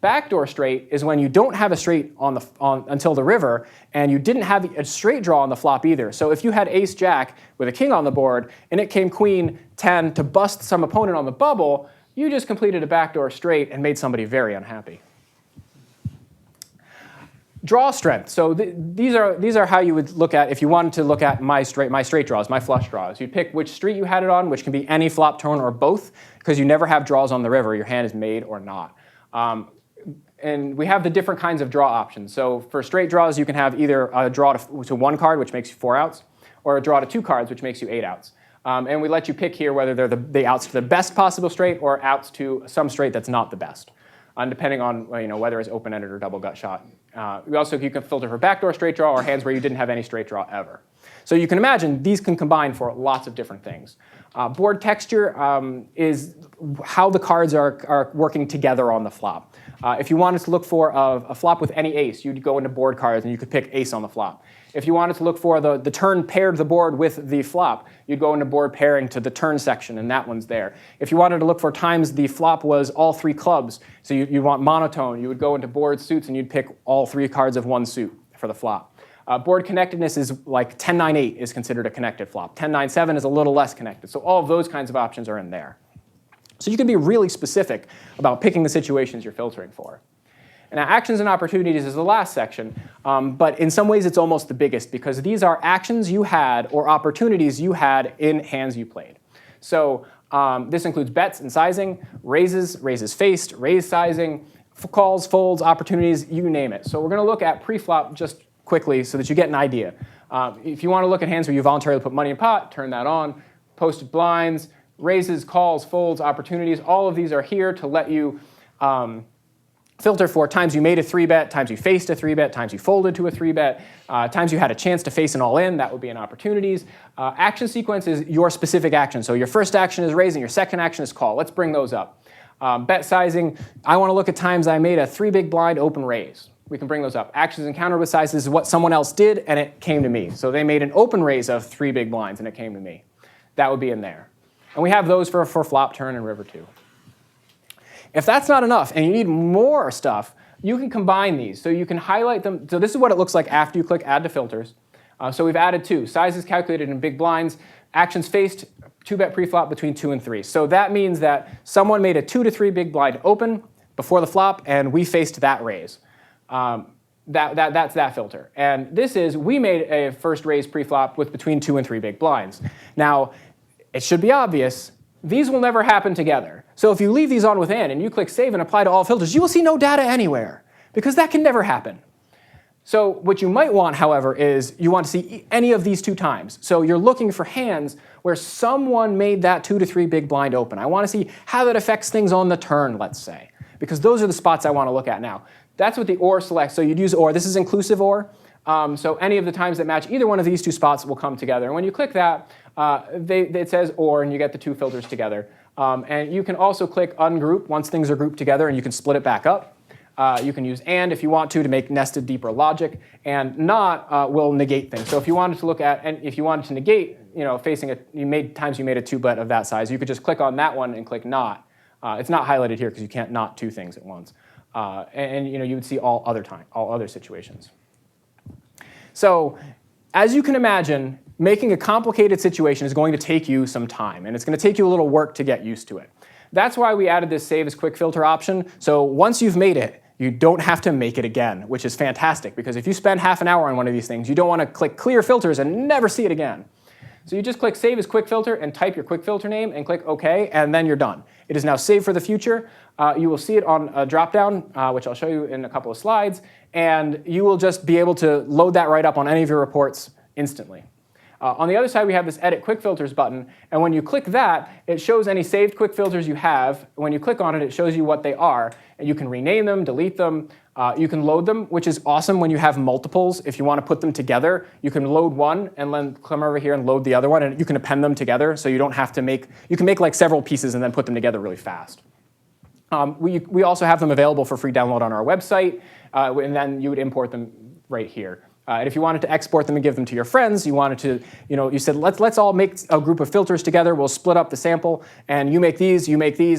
Backdoor straight is when you don't have a straight until the river, and you didn't have a straight draw on the flop either. So if you had ace-jack with a king on the board, and it came queen-10 to bust some opponent on the bubble, you just completed a backdoor straight and made somebody very unhappy. Draw strength. So these are how you would look at if you wanted to look at my straight draws, my flush draws. You'd pick which street you had it on, which can be any flop, turn, or both, because you never have draws on the river. Your hand is made or not. And we have the different kinds of draw options. So for straight draws, you can have either a draw to 1 card, which makes you 4 outs, or a draw to 2 cards, which makes you 8 outs. And we let you pick here whether they're the outs to the best possible straight or outs to some straight that's not the best, depending on whether it's open-ended or double gut shot. You can filter for backdoor straight draw or hands where you didn't have any straight draw ever. So you can imagine these can combine for lots of different things. Board texture is how the cards are working together on the flop. If you wanted to look for a flop with any ace, you'd go into board cards and you could pick ace on the flop. If you wanted to look for the turn paired the board with the flop, you'd go into board pairing to the turn section, and that one's there. If you wanted to look for times the flop was all 3 clubs, so you want monotone, you would go into board suits and you'd pick all 3 cards of 1 suit for the flop. Board connectedness is like 10-9-8 is considered a connected flop. 10-9-7 is a little less connected. So all of those kinds of options are in there. So you can be really specific about picking the situations you're filtering for. And now actions and opportunities is the last section, but in some ways it's almost the biggest because these are actions you had or opportunities you had in hands you played. So this includes bets and sizing, raises faced, raise sizing, calls, folds, opportunities, you name it. So we're going to look at pre-flop just quickly so that you get an idea. If you want to look at hands where you voluntarily put money in pot, turn that on. Posted blinds, raises, calls, folds, opportunities, all of these are here to let you filter for times you made a 3-bet, times you faced a 3-bet, times you folded to a 3-bet, times you had a chance to face an all-in, that would be in opportunities. Action sequence is your specific action. So your first action is raise and your second action is call. Let's bring those up. Bet sizing, I want to look at times I made a 3 big blind open raise. We can bring those up. Actions encountered with sizes is what someone else did and it came to me. So they made an open raise of 3 big blinds and it came to me. That would be in there. And we have those for flop, turn, and river too. If that's not enough and you need more stuff, you can combine these. So you can highlight them. So this is what it looks like after you click Add to Filters. So we've added 2. Sizes calculated in big blinds. Actions faced, 2-bet preflop between 2 and 3. So that means that someone made a 2 to 3 big blind open before the flop, and we faced that raise. That's that filter. And this is, we made a first raise preflop with between 2 and 3 big blinds. Now, it should be obvious, these will never happen together. So if you leave these on within and you click Save and Apply to all filters, you will see no data anywhere, because that can never happen. So what you might want, however, is you want to see any of these 2 times. So you're looking for hands where someone made that 2 to 3 big blind open. I want to see how that affects things on the turn, let's say, because those are the spots I want to look at now. That's what the OR selects. So you'd use OR. This is inclusive OR. So any of the times that match either one of these 2 spots will come together. And when you click that, it says OR, and you get the 2 filters together. And you can also click Ungroup once things are grouped together, and you can split it back up. You can use AND if you want to make nested deeper logic, and NOT will negate things. So if you wanted to look at, and if you wanted to negate, facing you made a 2-bet of that size, you could just click on that one and click NOT. It's not highlighted here because you can't NOT 2 things at once. And you would see all other situations. So as you can imagine, making a complicated situation is going to take you some time, and it's going to take you a little work to get used to it. That's why we added this Save as Quick Filter option. So once you've made it, you don't have to make it again, which is fantastic, because if you spend half an hour on one of these things, you don't want to click Clear Filters and never see it again. So you just click Save as Quick Filter and type your quick filter name and click OK, and then you're done. It is now saved for the future. You will see it on a dropdown, which I'll show you in a couple of slides, and you will just be able to load that right up on any of your reports instantly. On the other side, we have this Edit Quick Filters button, and when you click that, it shows any saved quick filters you have. When you click on it, it shows you what they are, and you can rename them, delete them. You can load them, which is awesome when you have multiples. If you want to put them together, you can load one and then come over here and load the other one, and you can append them together, so you don't have to you can make like several pieces and then put them together really fast. We also have them available for free download on our website, and then you would import them right here. And if you wanted to export them and give them to your friends, you wanted to, you said, let's all make a group of filters together. We'll split up the sample, and you make these,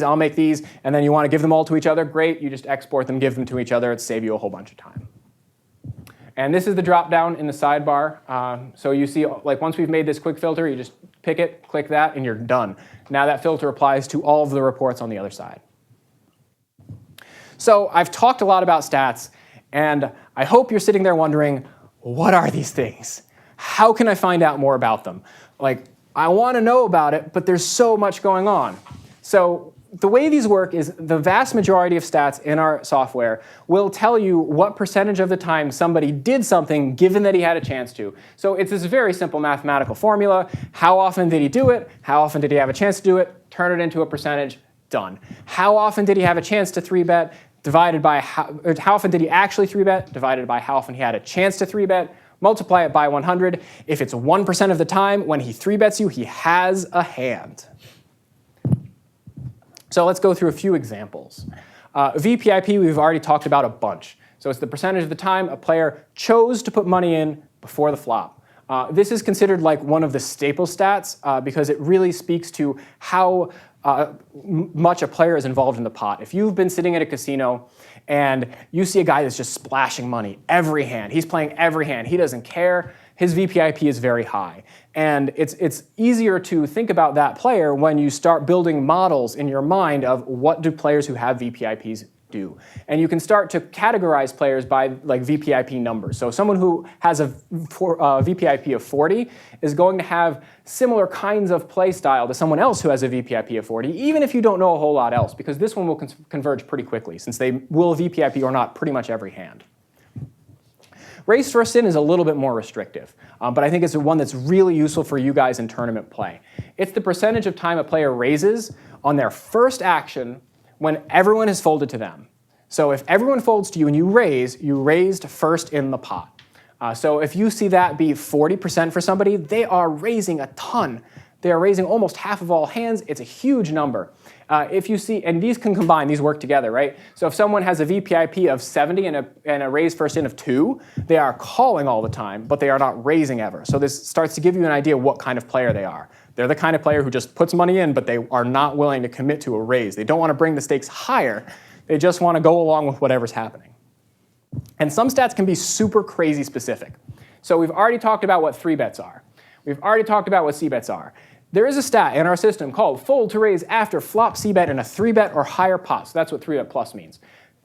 I'll make these, and then you want to give them all to each other. Great, you just export them, give them to each other. It'll save you a whole bunch of time. And this is the drop down in the sidebar. So you see, like once we've made this quick filter, you just pick it, click that, and you're done. Now that filter applies to all of the reports on the other side. So I've talked a lot about stats, and I hope you're sitting there wondering, what are these things? How can I find out more about them? Like, I want to know about it, but there's so much going on. So the way these work is the vast majority of stats in our software will tell you what percentage of the time somebody did something given that he had a chance to. So it's this very simple mathematical formula. How often did he do it? How often did he have a chance to do it? Turn it into a percentage. Done. How often did he have a chance to 3-bet? Divided by how often did he actually 3-bet, divided by how often he had a chance to 3-bet, multiply it by 100. If it's 1% of the time when he 3-bets you, he has a hand. So let's go through a few examples. VPIP, we've already talked about a bunch. So it's the percentage of the time a player chose to put money in before the flop. This is considered like one of the staple stats because it really speaks to how much a player is involved in the pot. If you've been sitting at a casino and you see a guy that's just splashing money every hand, he's playing every hand, he doesn't care, his VPIP is very high. And it's easier to think about that player when you start building models in your mind of what do players who have VPIPs do. And you can start to categorize players by like VPIP numbers. So someone who has a VPIP of 40 is going to have similar kinds of play style to someone else who has a VPIP of 40, even if you don't know a whole lot else, because this one will converge pretty quickly, since they will VPIP or not pretty much every hand. Raise first in is a little bit more restrictive, but I think it's one that's really useful for you guys in tournament play. It's the percentage of time a player raises on their first action when everyone has folded to them. So if everyone folds to you and you raised first in the pot. So if you see that be 40% for somebody, they are raising a ton. They are raising almost half of all hands. It's a huge number. If you see, and these can combine, these work together, right? So if someone has a VPIP of 70 and a raise first in of 2, they are calling all the time, but they are not raising ever. So this starts to give you an idea what kind of player they are. They're the kind of player who just puts money in, but they are not willing to commit to a raise. They don't want to bring the stakes higher. They just want to go along with whatever's happening. And some stats can be super crazy specific. So we've already talked about what 3-bets are. We've already talked about what c-bets are. There is a stat in our system called fold to raise after flop c-bet in a 3-bet or higher pot. So that's what 3-bet plus means.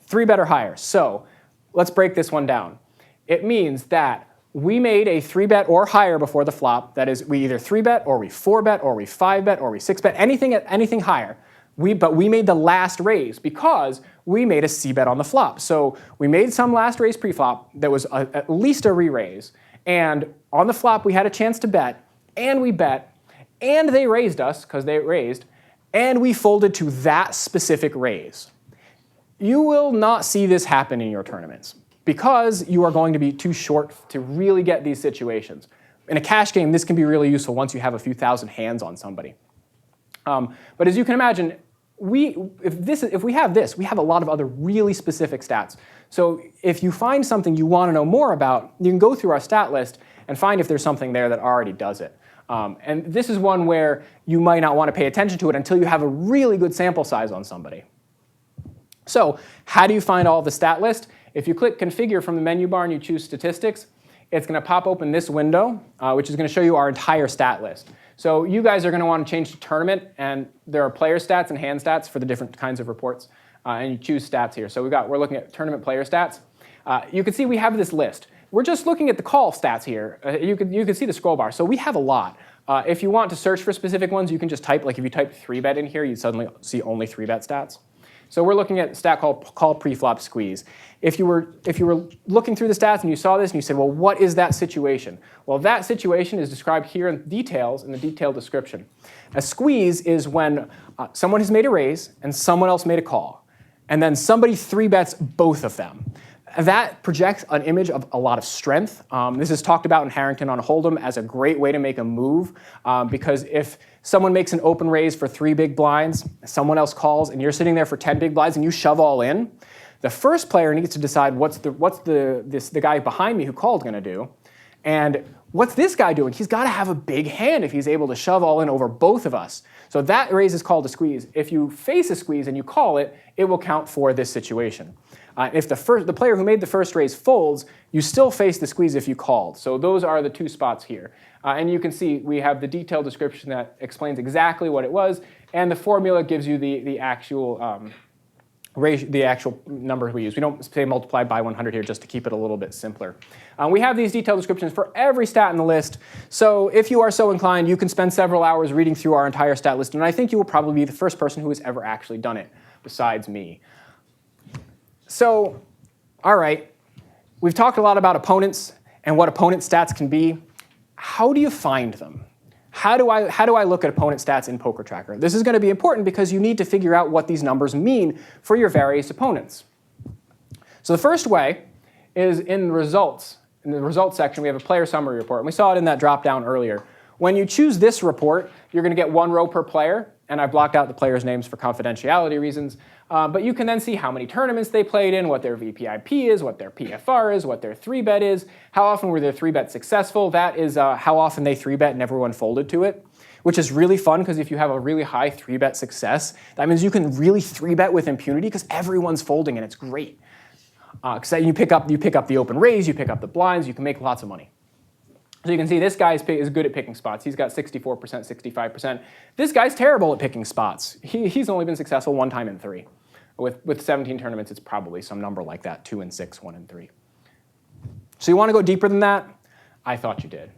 3-bet or higher. So let's break this one down. It means that we made a 3-bet or higher before the flop. That is, we either 3-bet or we 4-bet or we 5-bet or we 6-bet, anything higher. But we made the last raise because we made a c-bet on the flop. So we made some last raise pre-flop that was at least a re-raise. And on the flop, we had a chance to bet, and we bet, and they raised us because they raised, and we folded to that specific raise. You will not see this happen in your tournaments because you are going to be too short to really get these situations. In a cash game, this can be really useful once you have a few thousand hands on somebody. But as you can imagine, if we have this, we have a lot of other really specific stats. So if you find something you want to know more about, you can go through our stat list and find if there's something there that already does it. And this is one where you might not want to pay attention to it until you have a really good sample size on somebody. So how do you find all of the stat list? If you click Configure from the menu bar and you choose Statistics, it's going to pop open this window, which is going to show you our entire stat list. So you guys are going to want to change to tournament, and there are player stats and hand stats for the different kinds of reports, and you choose stats here. So we're looking at tournament player stats. You can see we have this list. We're just looking at the call stats here. You can see the scroll bar. So we have a lot. If you want to search for specific ones, you can just type, like if you type 3-bet in here, you suddenly see only 3-bet stats. So we're looking at a stat called call pre-flop squeeze. If you were looking through the stats and you saw this and you said, well, what is that situation? Well, that situation is described here in details in the detailed description. A squeeze is when someone has made a raise and someone else made a call, and then somebody 3-bets both of them. That projects an image of a lot of strength. This is talked about in Harrington on Hold'em as a great way to make a move, because if someone makes an open raise for 3 big blinds, someone else calls, and you're sitting there for 10 big blinds and you shove all in, the first player needs to decide what's the guy behind me who called going to do, and what's this guy doing? He's got to have a big hand if he's able to shove all in over both of us. So that raise is called a squeeze. If you face a squeeze and you call it, it will count for this situation. If the player who made the first raise folds, you still face the squeeze if you called. So those are the 2 spots here. And you can see we have the detailed description that explains exactly what it was, and the formula gives you the actual number we use. We don't say multiply by 100 here just to keep it a little bit simpler. We have these detailed descriptions for every stat in the list. So if you are so inclined, you can spend several hours reading through our entire stat list, and I think you will probably be the first person who has ever actually done it besides me. So, all right, we've talked a lot about opponents and what opponent stats can be. How do you find them? How do I look at opponent stats in PokerTracker? This is going to be important because you need to figure out what these numbers mean for your various opponents. So the first way is in the results. In the results section, we have a player summary report, and we saw it in that drop-down earlier. When you choose this report, you're going to get 1 row per player, and I've blocked out the players' names for confidentiality reasons. But you can then see how many tournaments they played in, what their VPIP is, what their PFR is, what their 3-bet is, how often were their 3-bet successful. That is how often they 3-bet and everyone folded to it, which is really fun because if you have a really high 3-bet success, that means you can really 3-bet with impunity because everyone's folding and it's great. Because you pick up the open raise, you pick up the blinds, you can make lots of money. So you can see this guy is good at picking spots. He's got 64%, 65%. This guy's terrible at picking spots. He's only been successful 1 time in 3. With 17 tournaments, it's probably some number like that, 2 and 6, 1 and 3. So you want to go deeper than that? I thought you did.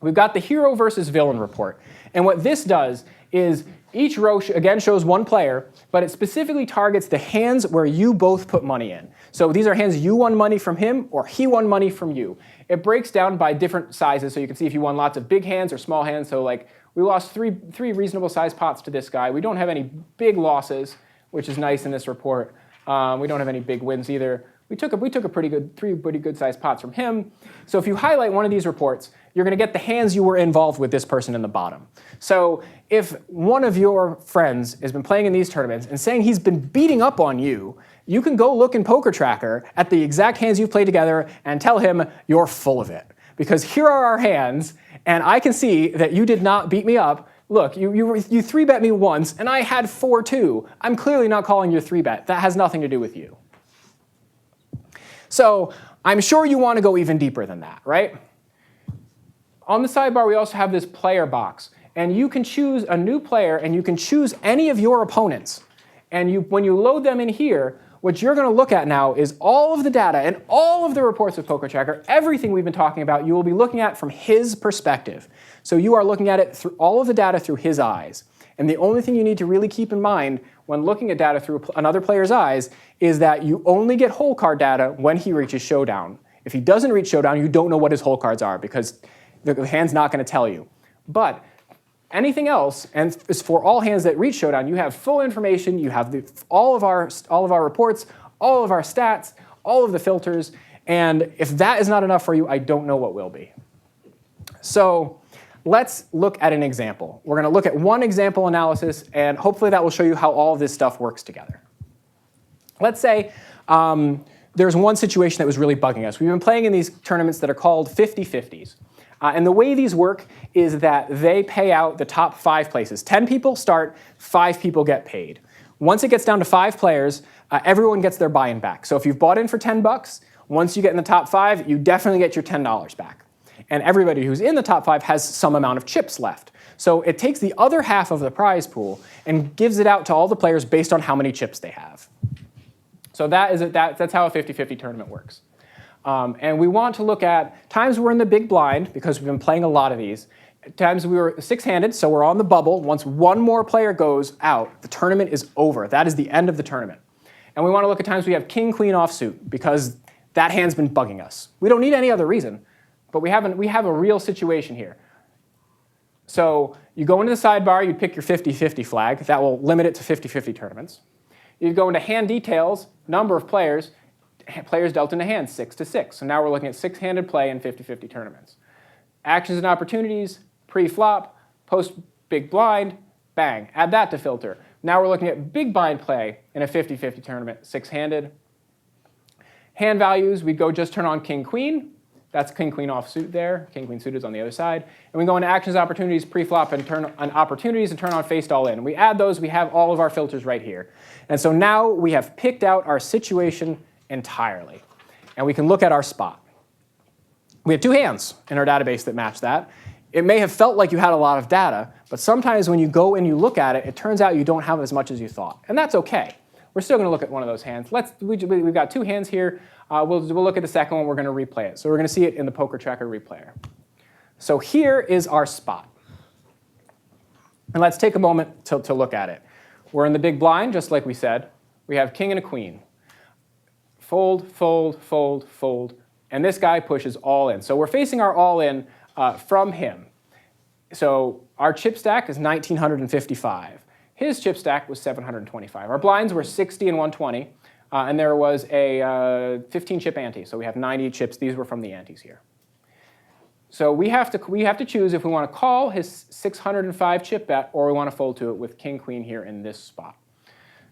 We've got the hero versus villain report. And what this does is each row, again, shows 1 player, but it specifically targets the hands where you both put money in. So these are hands you won money from him or he won money from you. It breaks down by different sizes, so you can see if you won lots of big hands or small hands. So like we lost three reasonable sized pots to this guy. We don't have any big losses, which is nice in this report. We don't have any big wins either. We took a pretty good sized pots from him. So if you highlight one of these reports, you're going to get the hands you were involved with this person in the bottom. So if one of your friends has been playing in these tournaments and saying he's been beating up on you, you can go look in PokerTracker at the exact hands you've played together and tell him you're full of it. Because here are our hands, and I can see that you did not beat me up. Look, you 3-bet me once, and I had 4 too. I'm clearly not calling your 3-bet. That has nothing to do with you. So I'm sure you want to go even deeper than that, right? On the sidebar, we also have this player box. And you can choose a new player, and you can choose any of your opponents. And when you load them in here, what you're going to look at now is all of the data and all of the reports of PokerTracker, everything we've been talking about, you will be looking at from his perspective. So you are looking at it through all of the data through his eyes. And the only thing you need to really keep in mind when looking at data through another player's eyes is that you only get hole card data when he reaches showdown. If he doesn't reach showdown, you don't know what his hole cards are because the hand's not going to tell you. But anything else, and for all hands that reach showdown, you have full information. You have all of our reports, all of our stats, all of the filters. And if that is not enough for you, I don't know what will be. So let's look at an example. We're going to look at one example analysis, and hopefully that will show you how all of this stuff works together. Let's say there's one situation that was really bugging us. We've been playing in these tournaments that are called 50-50s. And the way these work is that they pay out the top 5 places. 10 people start, 5 people get paid. Once it gets down to 5 players, everyone gets their buy-in back. So if you've bought in for 10 bucks, once you get in the top 5, you definitely get your $10 back. And everybody who's in the top 5 has some amount of chips left. So it takes the other half of the prize pool and gives it out to all the players based on how many chips they have. So that's how a 50-50 tournament works. And we want to look at times we're in the big blind, because we've been playing a lot of these. Times we were 6-handed, so we're on the bubble. Once one more player goes out, the tournament is over. That is the end of the tournament. And we want to look at times we have king, queen offsuit, because that hand's been bugging us. We don't need any other reason, but we have a real situation here. So you go into the sidebar, you pick your 50-50 flag. That will limit it to 50-50 tournaments. You go into hand details, number of players dealt into hands, 6-6. So now we're looking at 6-handed play in 50-50 tournaments. Actions and opportunities, pre-flop, post-big blind, bang. Add that to filter. Now we're looking at big blind play in a 50-50 tournament, 6-handed. Hand values, we go just turn on king-queen. That's king-queen offsuit there. King-queen suited is on the other side. And we go into actions, opportunities, pre-flop, and turn on opportunities and turn on faced all in. And we add those, we have all of our filters right here. And so now we have picked out our situation entirely. And we can look at our spot. We have 2 hands in our database that match that. It may have felt like you had a lot of data, but sometimes when you go and you look at it, it turns out you don't have as much as you thought. And that's OK. We're still going to look at one of those hands. We've got 2 hands here. We'll look at the second one. We're going to replay it. So we're going to see it in the PokerTracker replayer. So here is our spot. And let's take a moment to look at it. We're in the big blind, just like we said. We have king and a queen. Fold, fold, fold, fold. And this guy pushes all in. So we're facing our all in from him. So our chip stack is 1,955. His chip stack was 725. Our blinds were 60 and 120. And there was a 15 chip ante. So we have 90 chips. These were from the antes here. So we have to choose if we want to call his 605 chip bet or we want to fold to it with king, queen here in this spot.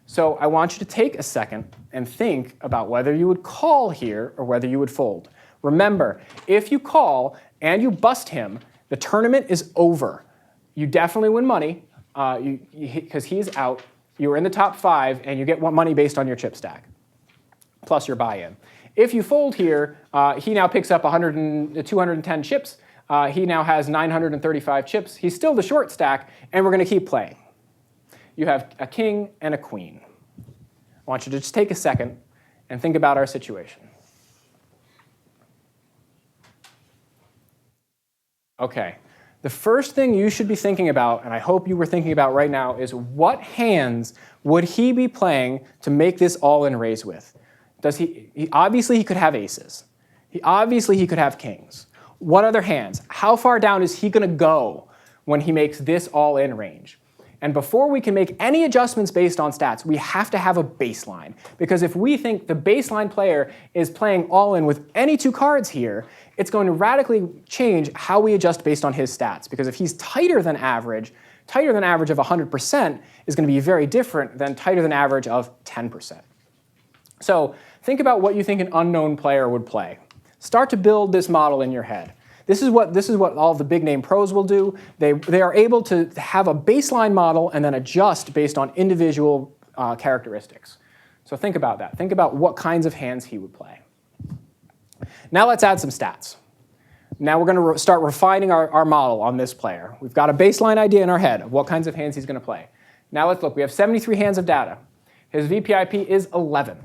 So I want you to take a second and think about whether you would call here or whether you would fold. Remember, if you call and you bust him, the tournament is over. You definitely win money because he's out. You're in the top 5, and you get money based on your chip stack, plus your buy-in. If you fold here, he now picks up 210 chips. He now has 935 chips. He's still the short stack, and we're going to keep playing. You have a king and a queen. I want you to just take a second and think about our situation. OK. The first thing you should be thinking about, and I hope you were thinking about right now, is what hands would he be playing to make this all-in raise with? Obviously, he could have aces. Obviously, he could have kings. What other hands? How far down is he going to go when he makes this all-in range? And before we can make any adjustments based on stats, we have to have a baseline. Because if we think the baseline player is playing all-in with any 2 cards here, it's going to radically change how we adjust based on his stats. Because if he's tighter than average of 100% is going to be very different than tighter than average of 10%. So think about what you think an unknown player would play. Start to build this model in your head. This is what all the big name pros will do. They are able to have a baseline model and then adjust based on individual characteristics. So think about that. Think about what kinds of hands he would play. Now let's add some stats. Now we're going to start refining our model on this player. We've got a baseline idea in our head of what kinds of hands he's going to play. Now let's look. We have 73 hands of data. His VPIP is 11.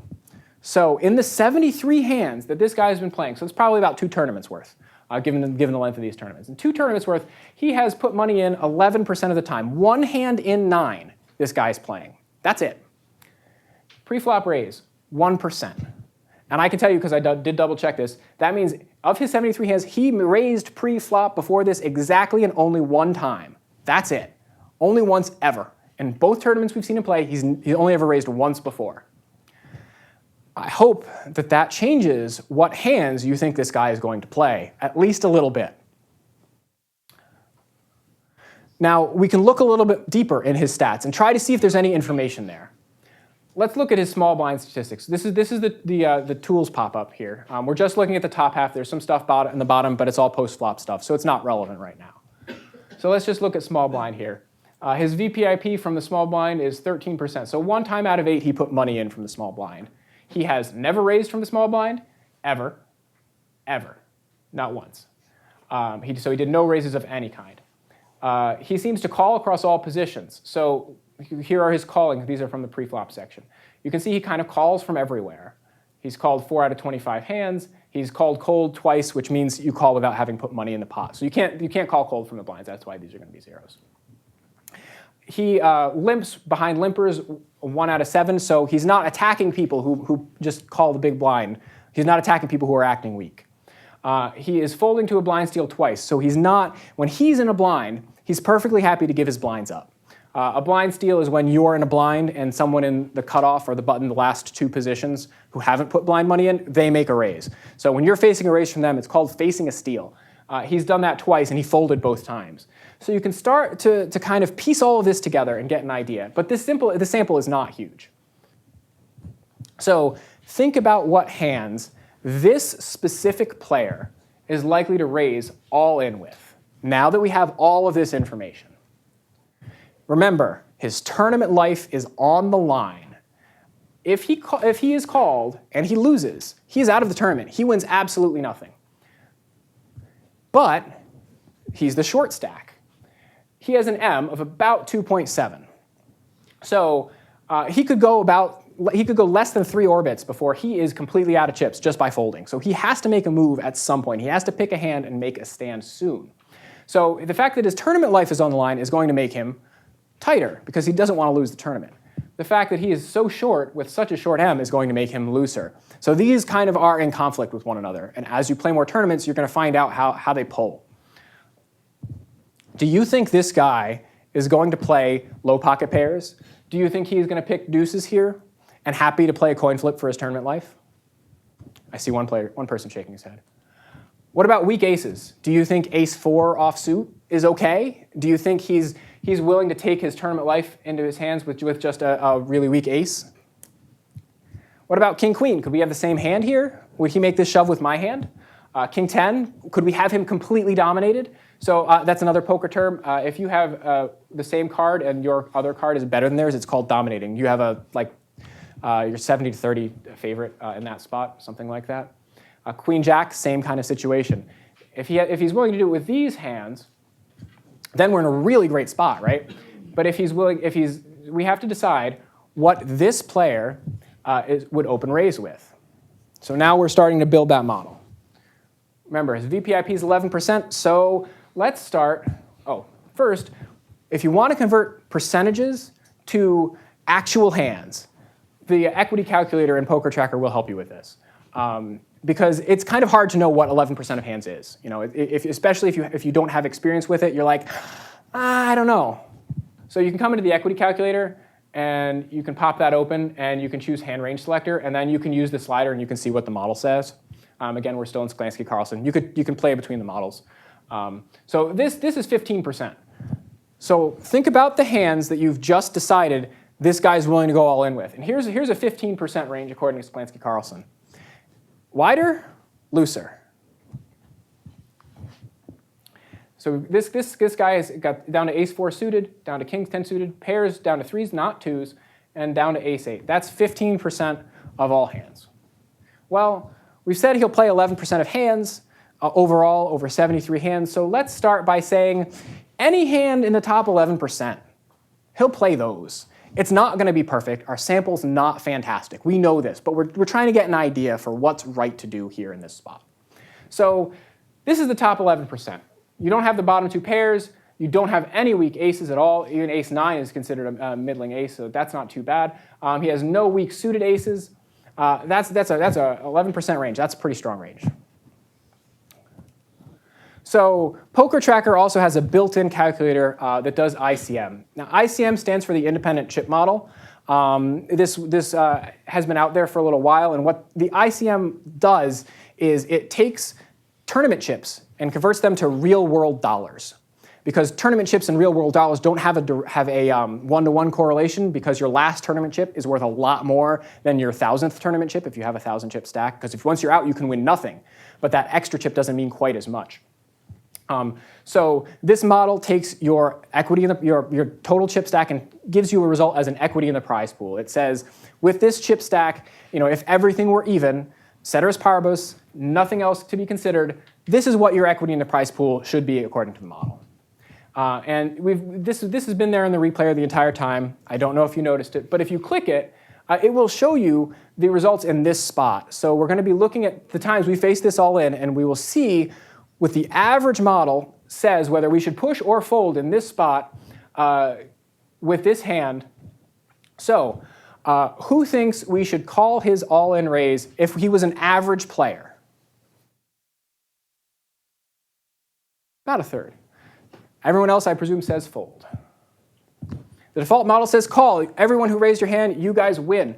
So in the 73 hands that this guy has been playing, so it's probably about 2 tournaments worth, given the length of these tournaments. In 2 tournaments worth, he has put money in 11% of the time. 1 hand in 9 this guy's playing. That's it. Pre-flop raise, 1%. And I can tell you, because I did double check this, that means of his 73 hands, he raised pre-flop before this exactly and only 1 time. That's it. Only once ever. In both tournaments we've seen him play, he's only ever raised once before. I hope that that changes what hands you think this guy is going to play, at least a little bit. Now, we can look a little bit deeper in his stats and try to see if there's any information there. Let's look at his small blind statistics. This is the tools pop-up here. We're just looking at the top half. There's some stuff in the bottom, but it's all post-flop stuff, so it's not relevant right now. So let's just look at small blind here. His VPIP from the small blind is 13%. So 1 time out of 8, he put money in from the small blind. He has never raised from the small blind, ever, not once. So he did no raises of any kind. He seems to call across all positions. So here are his callings. These are from the pre-flop section. You can see he kind of calls from everywhere. He's called 4 out of 25 hands. He's called cold twice, which means you call without having put money in the pot. So you can't call cold from the blinds. That's why these are going to be zeros. He limps behind limpers 1 out of 7, so he's not attacking people who just call the big blind. He's not attacking people who are acting weak. He is folding to a blind steal twice, so he's not, when he's in a blind, he's perfectly happy to give his blinds up. A blind steal is when you're in a blind and someone in the cutoff or the button, the last 2 positions who haven't put blind money in, they make a raise. So when you're facing a raise from them, it's called facing a steal. He's done that twice, and he folded both times. So you can start to kind of piece all of this together and get an idea. But the sample is not huge. So think about what hands this specific player is likely to raise all in with, now that we have all of this information. Remember, his tournament life is on the line. If he is called and he loses, he's out of the tournament. He wins absolutely nothing. But he's the short stack. He has an M of about 2.7. So he could go less than 3 orbits before he is completely out of chips just by folding. So he has to make a move at some point. He has to pick a hand and make a stand soon. So the fact that his tournament life is on the line is going to make him tighter because he doesn't want to lose the tournament. The fact that he is so short with such a short M is going to make him looser. So these kind of are in conflict with one another. And as you play more tournaments, you're going to find out how they pull. Do you think this guy is going to play low pocket pairs? Do you think he's going to pick deuces here and happy to play a coin flip for his tournament life? I see one person shaking his head. What about weak aces? Do you think ace-4 offsuit is okay? Do you think he's willing to take his tournament life into his hands with just a really weak ace? What about king-queen? Could we have the same hand here? Would he make this shove with my hand? King-10, could we have him completely dominated? So that's another poker term. If you have the same card and your other card is better than theirs, it's called dominating. You have your 70-30 favorite in that spot, something like that. Queen-jack, same kind of situation. If he's willing to do it with these hands, then we're in a really great spot, right? But we have to decide what this player would open raise with. So now we're starting to build that model. Remember, his VPIP is 11%, so let's start. First, if you want to convert percentages to actual hands, the equity calculator in PokerTracker will help you with this. Because it's kind of hard to know what 11% of hands is. You know, especially if you don't have experience with it, you're like, I don't know. So you can come into the equity calculator, and you can pop that open, and you can choose hand range selector, and then you can use the slider, and you can see what the model says. Again, we're still in Sklansky-Carlson. You can play between the models. So this is 15%. So think about the hands that you've just decided this guy's willing to go all in with. And here's a 15% range according to Sklansky-Carlson. Wider, looser. So this guy has got down to ace-4 suited, down to king-10 suited, pairs down to 3s, not 2s, and down to ace-8. That's 15% of all hands. Well, We've said he'll play 11% of hands overall over 73 hands. So let's start by saying any hand in the top 11%, he'll play those. It's not going to be perfect. Our sample's not fantastic. We know this, but we're trying to get an idea for what's right to do here in this spot. So this is the top 11%. You don't have the bottom two pairs. You don't have any weak aces at all. Even ace 9 is considered a middling ace, so that's not too bad. He has no weak suited aces. That's a 11% range. That's a pretty strong range. So PokerTracker also has a built-in calculator that does ICM. Now ICM stands for the independent chip model. This has been out there for a little while, and what the ICM does is it takes tournament chips and converts them to real-world dollars. Because tournament chips and real-world dollars don't have a one-to-one correlation, because your last tournament chip is worth a lot more than your 1,000th tournament chip if you have a 1,000-chip stack. Because once you're out, you can win nothing. But that extra chip doesn't mean quite as much. So this model takes your equity in your total chip stack and gives you a result as an equity in the prize pool. It says, with this chip stack, if everything were even, ceteris paribus, nothing else to be considered, this is what your equity in the prize pool should be according to the model. And this has been there in the replayer the entire time. I don't know if you noticed it, but if you click it, it will show you the results in this spot. So we're going to be looking at the times we face this all in, and we will see with the average model says whether we should push or fold in this spot with this hand. So who thinks we should call his all-in raise if he was an average player? About a third. Everyone else, I presume, says fold. The default model says call. Everyone who raised your hand, you guys win.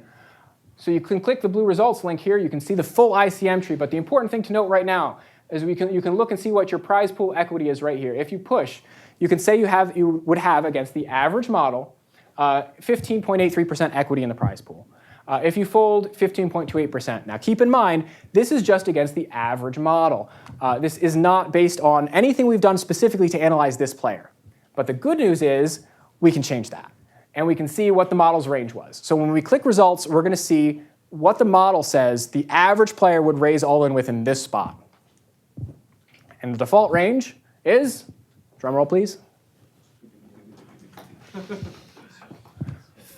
So you can click the blue results link here. You can see the full ICM tree. But the important thing to note right now is you can look and see what your prize pool equity is right here. If you push, you can say you would have against the average model 15.83% equity in the prize pool. If you fold, 15.28%. Now keep in mind, this is just against the average model. This is not based on anything we've done specifically to analyze this player. But the good news is we can change that. And we can see what the model's range was. So when we click results, we're going to see what the model says the average player would raise all in with in this spot. And the default range is, drum roll please,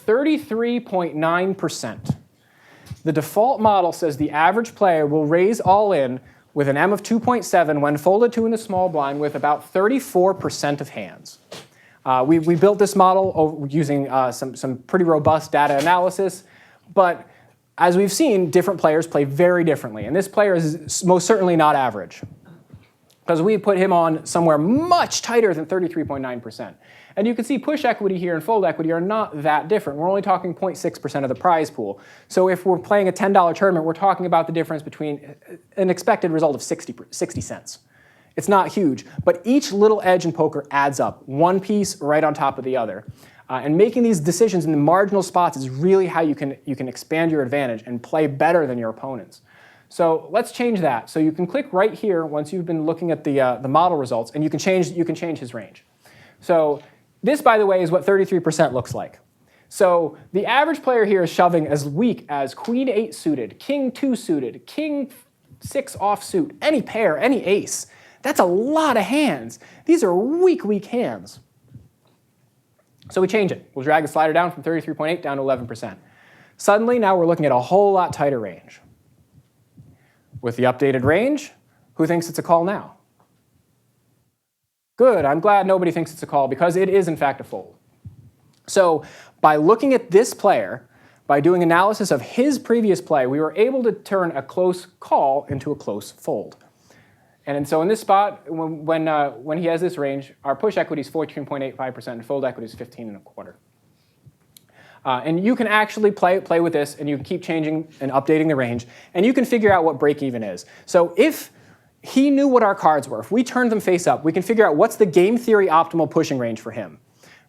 33.9%. The default model says the average player will raise all in with an M of 2.7 when folded to in the small blind with about 34% of hands. We built this model using some pretty robust data analysis, but as we've seen, different players play very differently, and this player is most certainly not average, because we put him on somewhere much tighter than 33.9%. And you can see push equity here and fold equity are not that different. We're only talking 0.6% of the prize pool. So if we're playing a $10 tournament, we're talking about the difference between an expected result of 60 cents. It's not huge, but each little edge in poker adds up, one piece right on top of the other. And making these decisions in the marginal spots is really how you can expand your advantage and play better than your opponents. So let's change that. So you can click right here once you've been looking at the model results, and you can change his range. So this, by the way, is what 33% looks like. So the average player here is shoving as weak as Queen 8 suited, King 2 suited, King 6 offsuit, any pair, any ace. That's a lot of hands. These are weak, weak hands. So we change it. We'll drag the slider down from 33.8 down to 11%. Suddenly, now we're looking at a whole lot tighter range. With the updated range, who thinks it's a call now? Good, I'm glad nobody thinks it's a call, because it is in fact a fold. So by looking at this player, by doing analysis of his previous play, we were able to turn a close call into a close fold. And so in this spot, when he has this range, our push equity is 14.85% and fold equity is 15.25%. And you can actually play with this, and you can keep changing and updating the range, and you can figure out what break even is. So if he knew what our cards were, if we turned them face up, we can figure out what's the game theory optimal pushing range for him,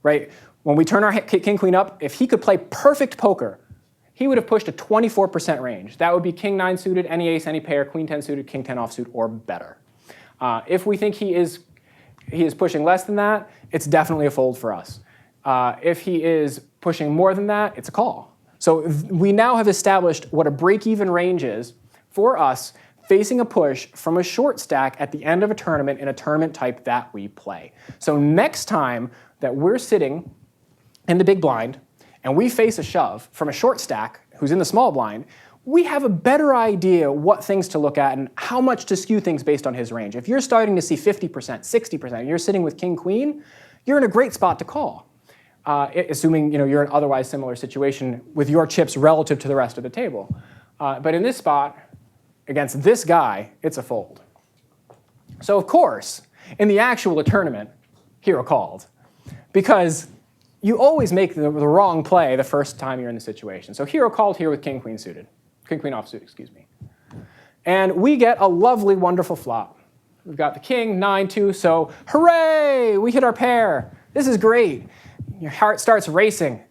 right? When we turn our king queen up, if he could play perfect poker, he would have pushed a 24% range. That would be King 9 suited, any ace, any pair, Queen 10 suited, King 10 offsuit, or better. If we think he is pushing less than that, it's definitely a fold for us. If he is pushing more than that, it's a call. So we now have established what a break-even range is for us facing a push from a short stack at the end of a tournament in a tournament type that we play. So next time that we're sitting in the big blind and we face a shove from a short stack who's in the small blind, we have a better idea what things to look at and how much to skew things based on his range. If you're starting to see 50%, 60%, and you're sitting with king-queen, you're in a great spot to call, assuming you're in an otherwise similar situation with your chips relative to the rest of the table. But in this spot, against this guy, it's a fold. So of course, in the actual tournament, hero called, because you always make the wrong play the first time you're in the situation. So hero called here with king-queen suited. King-queen offsuit, excuse me. And we get a lovely, wonderful flop. We've got the king, 9-2, so hooray, we hit our pair. This is great. Your heart starts racing.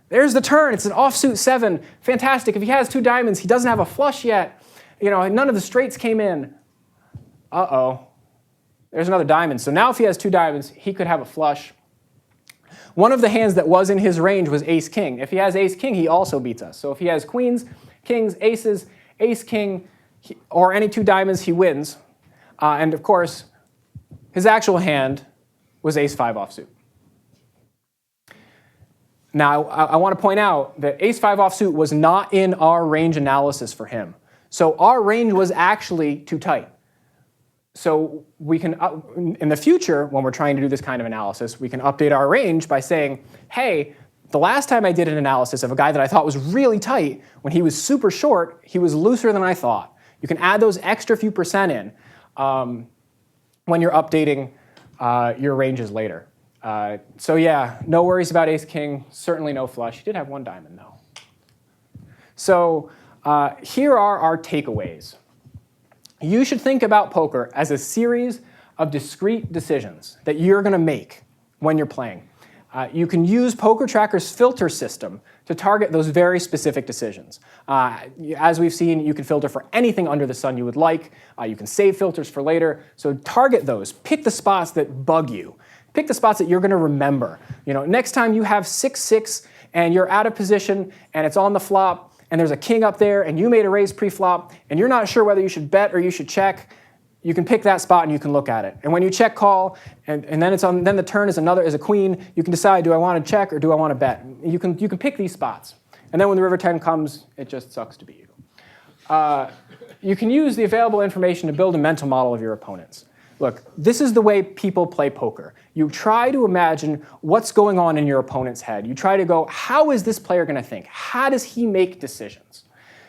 There's the turn, it's an offsuit 7. Fantastic, if he has 2 diamonds, he doesn't have a flush yet. None of the straights came in. Uh-oh, there's another diamond. So now if he has 2 diamonds, he could have a flush. One of the hands that was in his range was ace-king. If he has ace-king, he also beats us. So if he has queens, kings, aces, ace-king, or any 2 diamonds, he wins. And of course, his actual hand was ace-5 offsuit. Now, I want to point out that ace-5 offsuit was not in our range analysis for him. So our range was actually too tight. So we can, in the future, when we're trying to do this kind of analysis, we can update our range by saying, hey, the last time I did an analysis of a guy that I thought was really tight, when he was super short, he was looser than I thought. You can add those extra few percent in when you're updating your ranges later. So yeah, no worries about ace-king, certainly no flush. He did have 1 diamond, though. So here are our takeaways. You should think about poker as a series of discrete decisions that you're going to make when you're playing. You can use PokerTracker's filter system to target those very specific decisions. As we've seen, you can filter for anything under the sun you would like. You can save filters for later. So target those. Pick the spots that bug you. Pick the spots that you're going to remember. Next time you have 6-6 and you're out of position and it's on the flop, and there's a king up there, and you made a raise pre-flop, and you're not sure whether you should bet or you should check, you can pick that spot and you can look at it. And when you check call, and then then the turn is a queen, you can decide, do I want to check or do I want to bet? You can pick these spots. And then when the river 10 comes, it just sucks to be you. You can use the available information to build a mental model of your opponents. Look, this is the way people play poker. You try to imagine what's going on in your opponent's head. You try to go, how is this player going to think? How does he make decisions?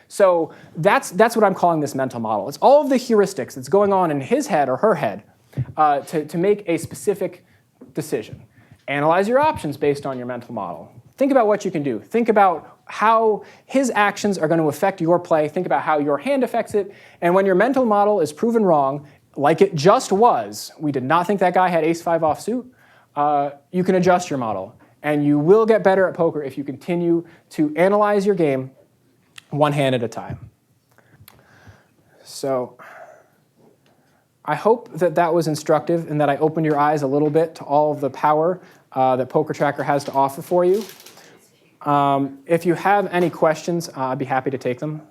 So that's what I'm calling this mental model. It's all of the heuristics that's going on in his head or her head to make a specific decision. Analyze your options based on your mental model. Think about what you can do. Think about how his actions are going to affect your play. Think about how your hand affects it. And when your mental model is proven wrong, like it just was, we did not think that guy had ace-5 offsuit, you can adjust your model. And you will get better at poker if you continue to analyze your game 1 hand at a time. So I hope that was instructive and that I opened your eyes a little bit to all of the power that PokerTracker has to offer for you. If you have any questions, I'd be happy to take them.